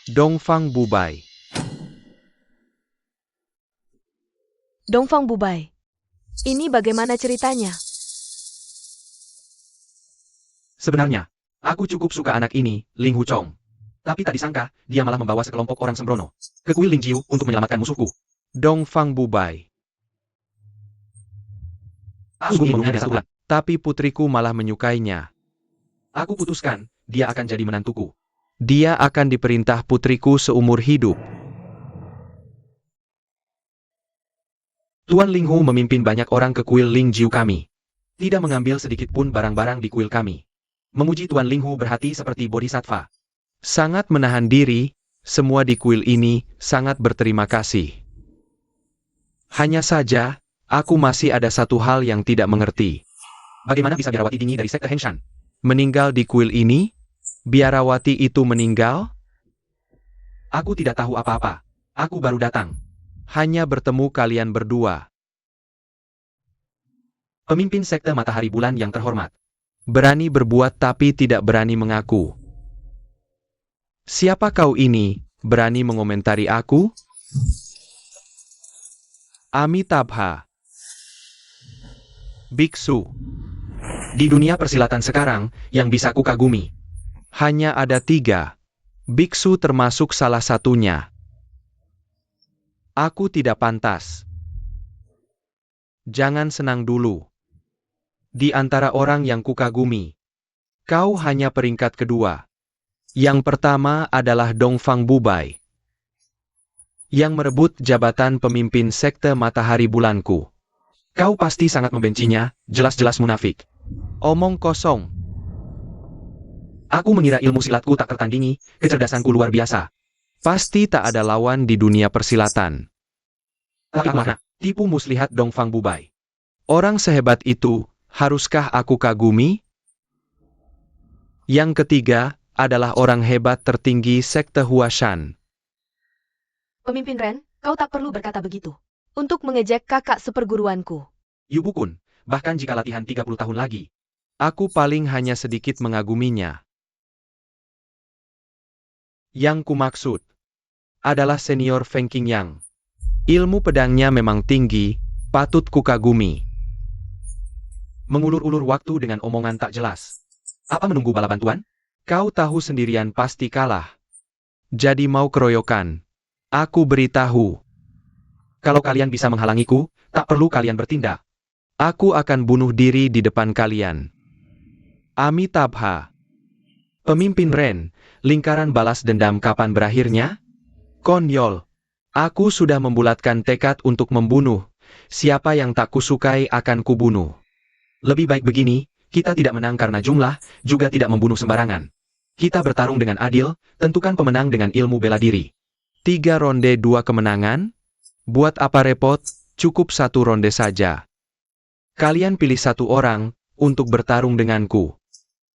Dongfang Bubai. Dongfang Bubai. Ini bagaimana ceritanya? Sebenarnya, aku cukup suka anak ini, Ling Huchong. Tapi tak disangka, dia malah membawa sekelompok orang sembrono ke kuil Ling Jiu untuk menyelamatkan musuhku. Dongfang Bubai. Aku ingin menunggu satu bulan, tapi putriku malah menyukainya. Aku putuskan, dia akan jadi menantuku. Dia akan diperintah putriku seumur hidup. Tuan Ling Hu memimpin banyak orang ke kuil Ling Jiu kami. Tidak mengambil sedikit pun barang-barang di kuil kami. Memuji Tuan Ling Hu berhati seperti bodhisattva. Sangat menahan diri, semua di kuil ini sangat berterima kasih. Hanya saja, aku masih ada satu hal yang tidak mengerti. Bagaimana bisa biarawati Dingi dari sekte Henshan meninggal di kuil ini? Biarawati itu meninggal? Aku tidak tahu apa-apa. Aku baru datang. Hanya bertemu kalian berdua. Pemimpin sekte Matahari Bulan yang terhormat. Berani berbuat tapi tidak berani mengaku. Siapa kau ini, berani mengomentari aku? Amitabha. Biksu. Di dunia persilatan sekarang, yang bisa kukagumi, hanya ada 3. Biksu termasuk salah satunya. Aku tidak pantas. Jangan senang dulu. Di antara orang yang kukagumi, kau hanya peringkat kedua. Yang pertama adalah Dongfang Bubai, yang merebut jabatan pemimpin sekte Matahari Bulanku. Kau pasti sangat membencinya, jelas-jelas munafik. Omong kosong. Aku mengira ilmu silatku tak tertandingi, kecerdasanku luar biasa. Pasti tak ada lawan di dunia persilatan. Tapi mana? Tipu muslihat Dongfang Bubai. Orang sehebat itu, haruskah aku kagumi? Yang ketiga, adalah orang hebat tertinggi sekte Huashan. Pemimpin Ren, kau tak perlu berkata begitu. Untuk mengejek kakak seperguruanku. Yubukun, bahkan jika latihan 30 tahun lagi, aku paling hanya sedikit mengaguminya. Yang kumaksud adalah senior Feng Qingyang. Ilmu pedangnya memang tinggi, patut kukagumi. Mengulur-ulur waktu dengan omongan tak jelas. Apa menunggu bala bantuan? Kau tahu sendirian pasti kalah. Jadi mau keroyokan. Aku beritahu. Kalau kalian bisa menghalangiku, tak perlu kalian bertindak. Aku akan bunuh diri di depan kalian. Amitabha. Pemimpin Ren, lingkaran balas dendam kapan berakhirnya? Konyol. Aku sudah membulatkan tekad untuk membunuh. Siapa yang tak kusukai akan kubunuh. Lebih baik begini, kita tidak menang karena jumlah, juga tidak membunuh sembarangan. Kita bertarung dengan adil, tentukan pemenang dengan ilmu bela diri. 3 ronde 2 kemenangan? Buat apa repot, cukup 1 ronde saja. Kalian pilih 1 orang, untuk bertarung denganku.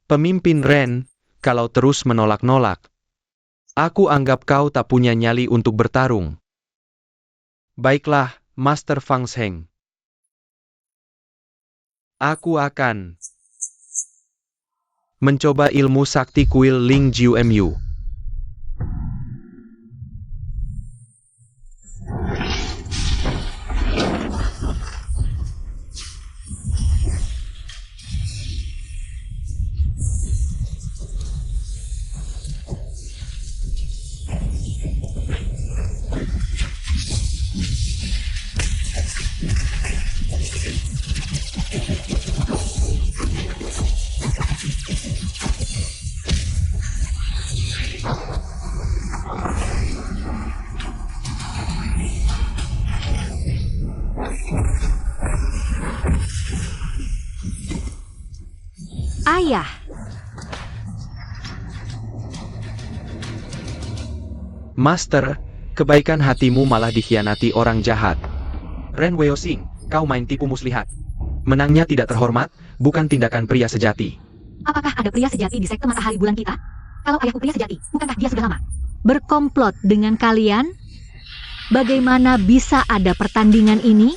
Pemimpin Ren, kalau terus menolak-nolak, aku anggap kau tak punya nyali untuk bertarung. Baiklah, Master Fang Sheng. Aku akan mencoba ilmu sakti kuil Ling Jiu Mu. Ayah, Master, kebaikan hatimu malah dikhianati orang jahat. Ren Weosing, kau main tipu muslihat. Menangnya tidak terhormat, bukan tindakan pria sejati. apakah ada pria sejati di sekte Matahari Bulan kita? Kalau ayahku pria sejati, bukankah dia sudah lama berkomplot dengan kalian? Bagaimana bisa ada pertandingan ini?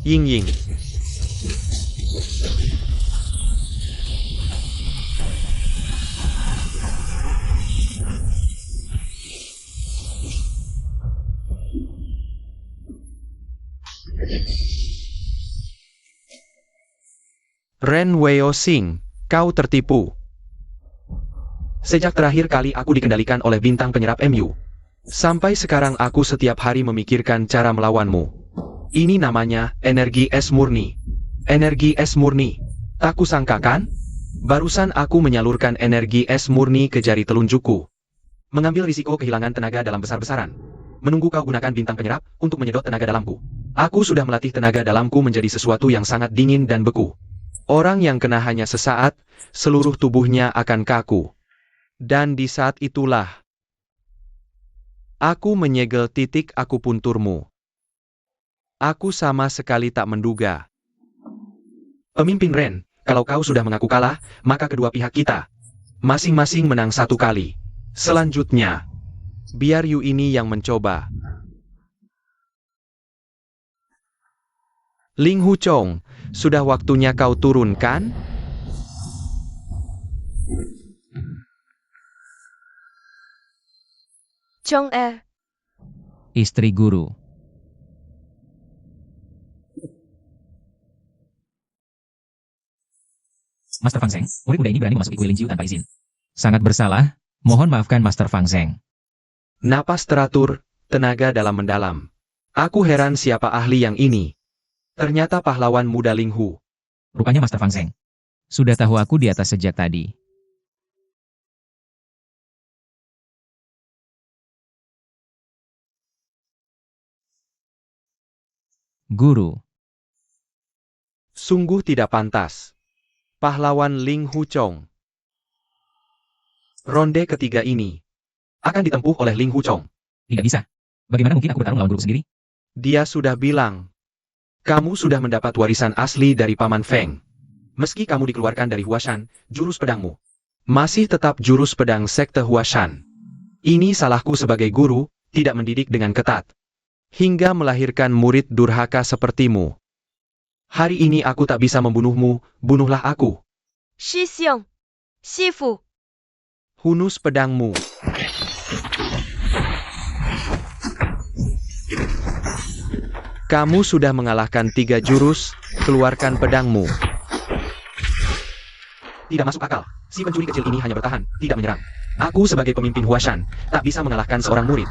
Ying Ying. Ren Weosing, kau tertipu. Sejak terakhir kali aku dikendalikan oleh bintang penyerap MU. Sampai sekarang aku setiap hari memikirkan cara melawanmu. Ini namanya energi es murni. Energi es murni. Tak kusangka kan? Barusan aku menyalurkan energi es murni ke jari telunjukku. Mengambil risiko kehilangan tenaga dalam besar-besaran. Menunggu kau gunakan bintang penyerap untuk menyedot tenaga dalamku. Aku sudah melatih tenaga dalamku menjadi sesuatu yang sangat dingin dan beku. Orang yang kena hanya sesaat, seluruh tubuhnya akan kaku. Dan di saat itulah, aku menyegel titik akupunturmu. Aku sama sekali tak menduga. Pemimpin Ren, kalau kau sudah mengaku kalah, maka kedua pihak kita masing-masing menang 1 kali. Selanjutnya, biar Yu ini yang mencoba. Ling Huchong, sudah waktunya kau turunkan? Chong Er, Istri guru. Master Fang Zeng, murid muda ini berani memasuki kuil Linjiu tanpa izin. Sangat bersalah, mohon maafkan Master Fang Zeng. Napas teratur, tenaga dalam mendalam. Aku heran siapa ahli yang ini. Ternyata pahlawan muda Ling Hu. Rupanya Master Fang Zeng. Sudah tahu aku di atas sejak tadi. Guru. Sungguh tidak pantas. Pahlawan Ling Huchong. Ronde ketiga ini akan ditempuh oleh Ling Huchong. Tidak bisa. Bagaimana mungkin aku bertarung lawan guruku sendiri? Dia sudah bilang, kamu sudah mendapat warisan asli dari Paman Feng. Meski kamu dikeluarkan dari Huashan, jurus pedangmu masih tetap jurus pedang sekte Huashan. Ini salahku sebagai guru, tidak mendidik dengan ketat. Hingga melahirkan murid durhaka sepertimu. Hari ini aku tak bisa membunuhmu, bunuhlah aku. Shi Xiong, Shifu. Hunus pedangmu. Kamu sudah mengalahkan 3 jurus, keluarkan pedangmu. Tidak masuk akal, si pencuri kecil ini hanya bertahan, tidak menyerang. Aku sebagai pemimpin Huashan, tak bisa mengalahkan seorang murid.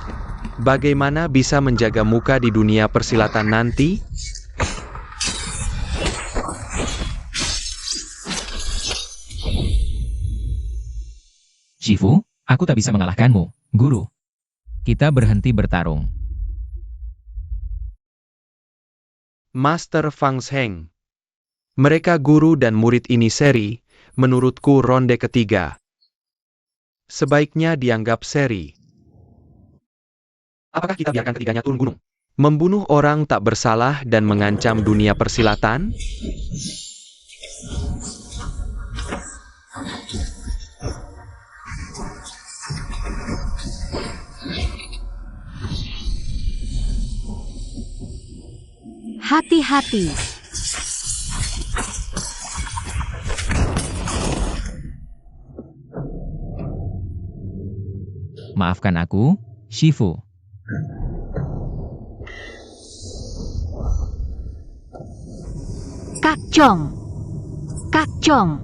Bagaimana bisa menjaga muka di dunia persilatan nanti? Shifu, aku tak bisa mengalahkanmu, guru. Kita berhenti bertarung. Master Fang Zeng. Mereka guru dan murid ini seri, menurutku ronde ketiga. Sebaiknya dianggap seri. Apakah kita biarkan ketiganya turun gunung? Membunuh orang tak bersalah dan mengancam dunia persilatan? Hati-hati. Maafkan aku, Shifu. Kak Chong. Kak Chong.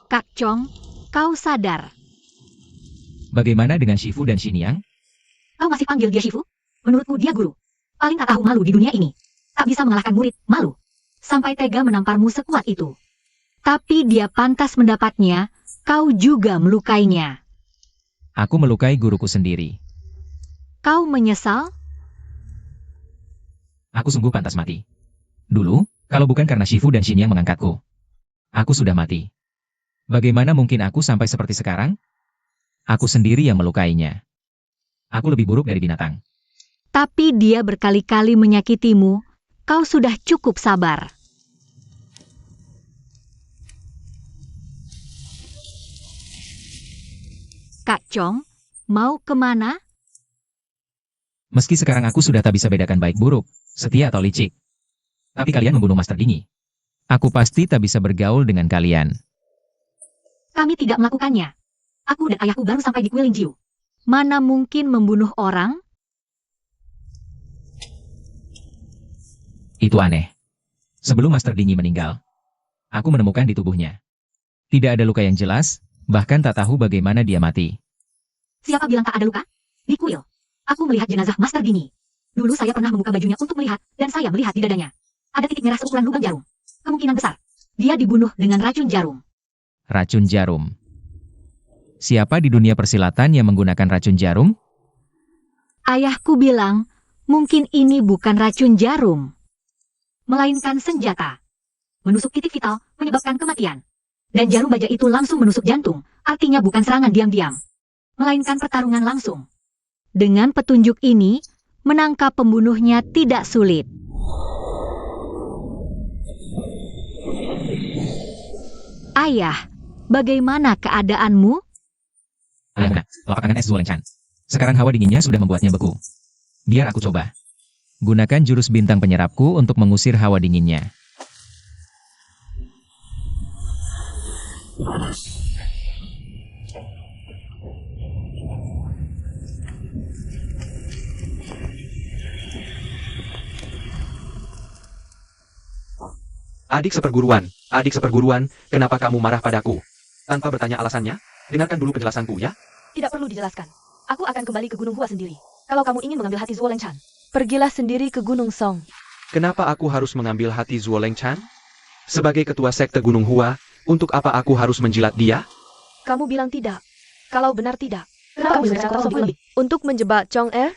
Kak Chong, kau sadar. Bagaimana dengan Shifu dan Xiniang? Kau masih panggil dia Shifu? Menurutku dia guru. Paling tak tahu malu di dunia ini. Tak bisa mengalahkan murid, malu. Sampai tega menamparmu sekuat itu. Tapi dia pantas mendapatnya, kau juga melukainya. Aku melukai guruku sendiri. Kau menyesal? Aku sungguh pantas mati. Dulu, kalau bukan karena Shifu dan Xiniang mengangkatku, aku sudah mati. Bagaimana mungkin aku sampai seperti sekarang? Aku sendiri yang melukainya. Aku lebih buruk dari binatang. Tapi dia berkali-kali menyakitimu, kau sudah cukup sabar. Kak Chong, mau kemana? Meski sekarang aku sudah tak bisa bedakan baik buruk, setia atau licik. Tapi kalian membunuh Master Dingi. Aku pasti tak bisa bergaul dengan kalian. Kami tidak melakukannya. Aku dan ayahku baru sampai di kuil Linjiu. Mana mungkin membunuh orang? Itu aneh. Sebelum Master Dingi meninggal, aku menemukan di tubuhnya Tidak ada luka yang jelas, bahkan tak tahu bagaimana dia mati. Siapa bilang tak ada luka? Di kuil. Aku melihat jenazah Master Dingi. Dulu saya pernah membuka bajunya untuk melihat, dan saya melihat di dadanya. Ada titik merah seukuran lubang jarum. Kemungkinan besar. Dia dibunuh dengan racun jarum. Racun jarum. Siapa di dunia persilatan yang menggunakan racun jarum? Ayahku bilang, mungkin ini bukan racun jarum, melainkan senjata. Menusuk titik vital, menyebabkan kematian. Dan jarum baja itu langsung menusuk jantung, artinya bukan serangan diam-diam, melainkan pertarungan langsung. Dengan petunjuk ini, menangkap pembunuhnya tidak sulit. Ayah, bagaimana keadaanmu? Benar, lapak tangan es Zuolengchan. Sekarang hawa dinginnya sudah membuatnya beku. Biar aku coba. Gunakan jurus bintang penyerapku untuk mengusir hawa dinginnya. Adik seperguruan, kenapa kamu marah padaku? Tanpa bertanya alasannya, dengarkan dulu penjelasanku ya. Tidak perlu dijelaskan. Aku akan kembali ke Gunung Hua sendiri. Kalau kamu ingin mengambil hati Zuolengchan, pergilah sendiri ke Gunung Song. Kenapa aku harus mengambil hati Zuolengchan? Sebagai ketua sekte Gunung Hua, untuk apa aku harus menjilat dia? Kamu bilang tidak. Kalau benar tidak, kenapa kamu bercakap lebih untuk menjebak Chong Er?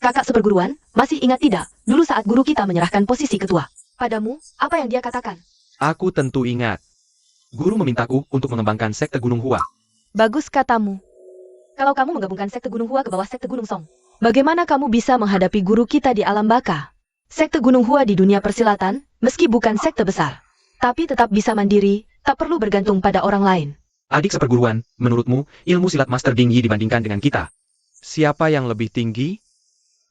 Kakak seperguruan, masih ingat tidak, dulu saat guru kita menyerahkan posisi ketua padamu, apa yang dia katakan? Aku tentu ingat. Guru memintaku untuk mengembangkan sekte Gunung Hua. Bagus katamu. Kalau kamu menggabungkan sekte Gunung Hua ke bawah sekte Gunung Song, bagaimana kamu bisa menghadapi guru kita di alam baka? Sekte Gunung Hua di dunia persilatan, meski bukan sekte besar, tapi tetap bisa mandiri, tak perlu bergantung pada orang lain. Adik seperguruan, menurutmu, ilmu silat Master Ding Yi dibandingkan dengan kita, siapa yang lebih tinggi?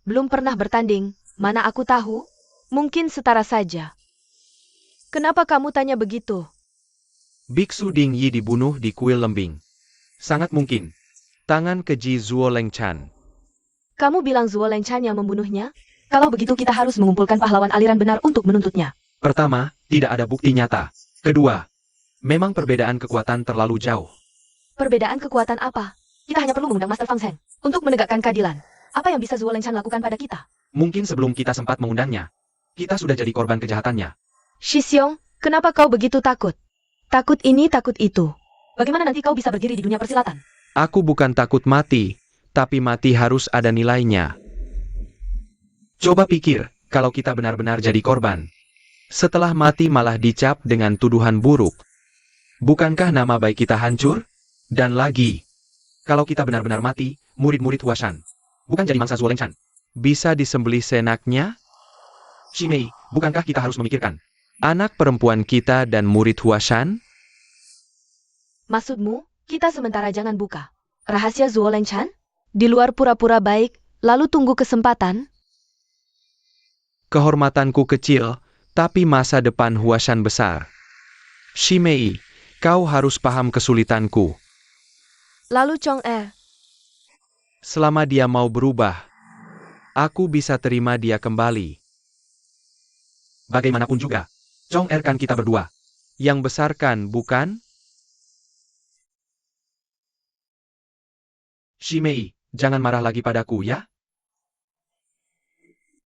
Belum pernah bertanding, mana aku tahu? Mungkin setara saja. Kenapa kamu tanya begitu? Biksu Ding Yi dibunuh di kuil lembing. Sangat mungkin. Tangan keji Zuolengchan. Kamu bilang Zuolengchan yang membunuhnya? Kalau begitu kita harus mengumpulkan pahlawan aliran benar untuk menuntutnya. Pertama, tidak ada bukti nyata. Kedua, memang perbedaan kekuatan terlalu jauh. Perbedaan kekuatan apa? Kita hanya perlu mengundang Master Fang Zhen untuk menegakkan keadilan. Apa yang bisa Zuolengchan lakukan pada kita? Mungkin sebelum kita sempat mengundangnya, kita sudah jadi korban kejahatannya. Shi Xiong, kenapa kau begitu takut? Takut ini, takut itu. Bagaimana nanti kau bisa berdiri di dunia persilatan? Aku bukan takut mati, tapi mati harus ada nilainya. Coba pikir, kalau kita benar-benar jadi korban. Setelah mati malah dicap dengan tuduhan buruk. Bukankah nama baik kita hancur? Dan lagi, kalau kita benar-benar mati, murid-murid Huashan, bukan jadi mangsa Zuolengchan, bisa disembelih senaknya? Shimei, bukankah kita harus memikirkan anak perempuan kita dan murid Huashan? Maksudmu, kita sementara jangan buka rahasia Zuolengchan? Di luar pura-pura baik, lalu tunggu kesempatan? Kehormatanku kecil, tapi masa depan Huashan besar. Shimei, kau harus paham kesulitanku. Lalu Chong Er, Selama dia mau berubah, aku bisa terima dia kembali. Bagaimanapun juga, Chong Er kan kita berdua. Yang besar kan, bukan? Shimei, jangan marah lagi padaku ya.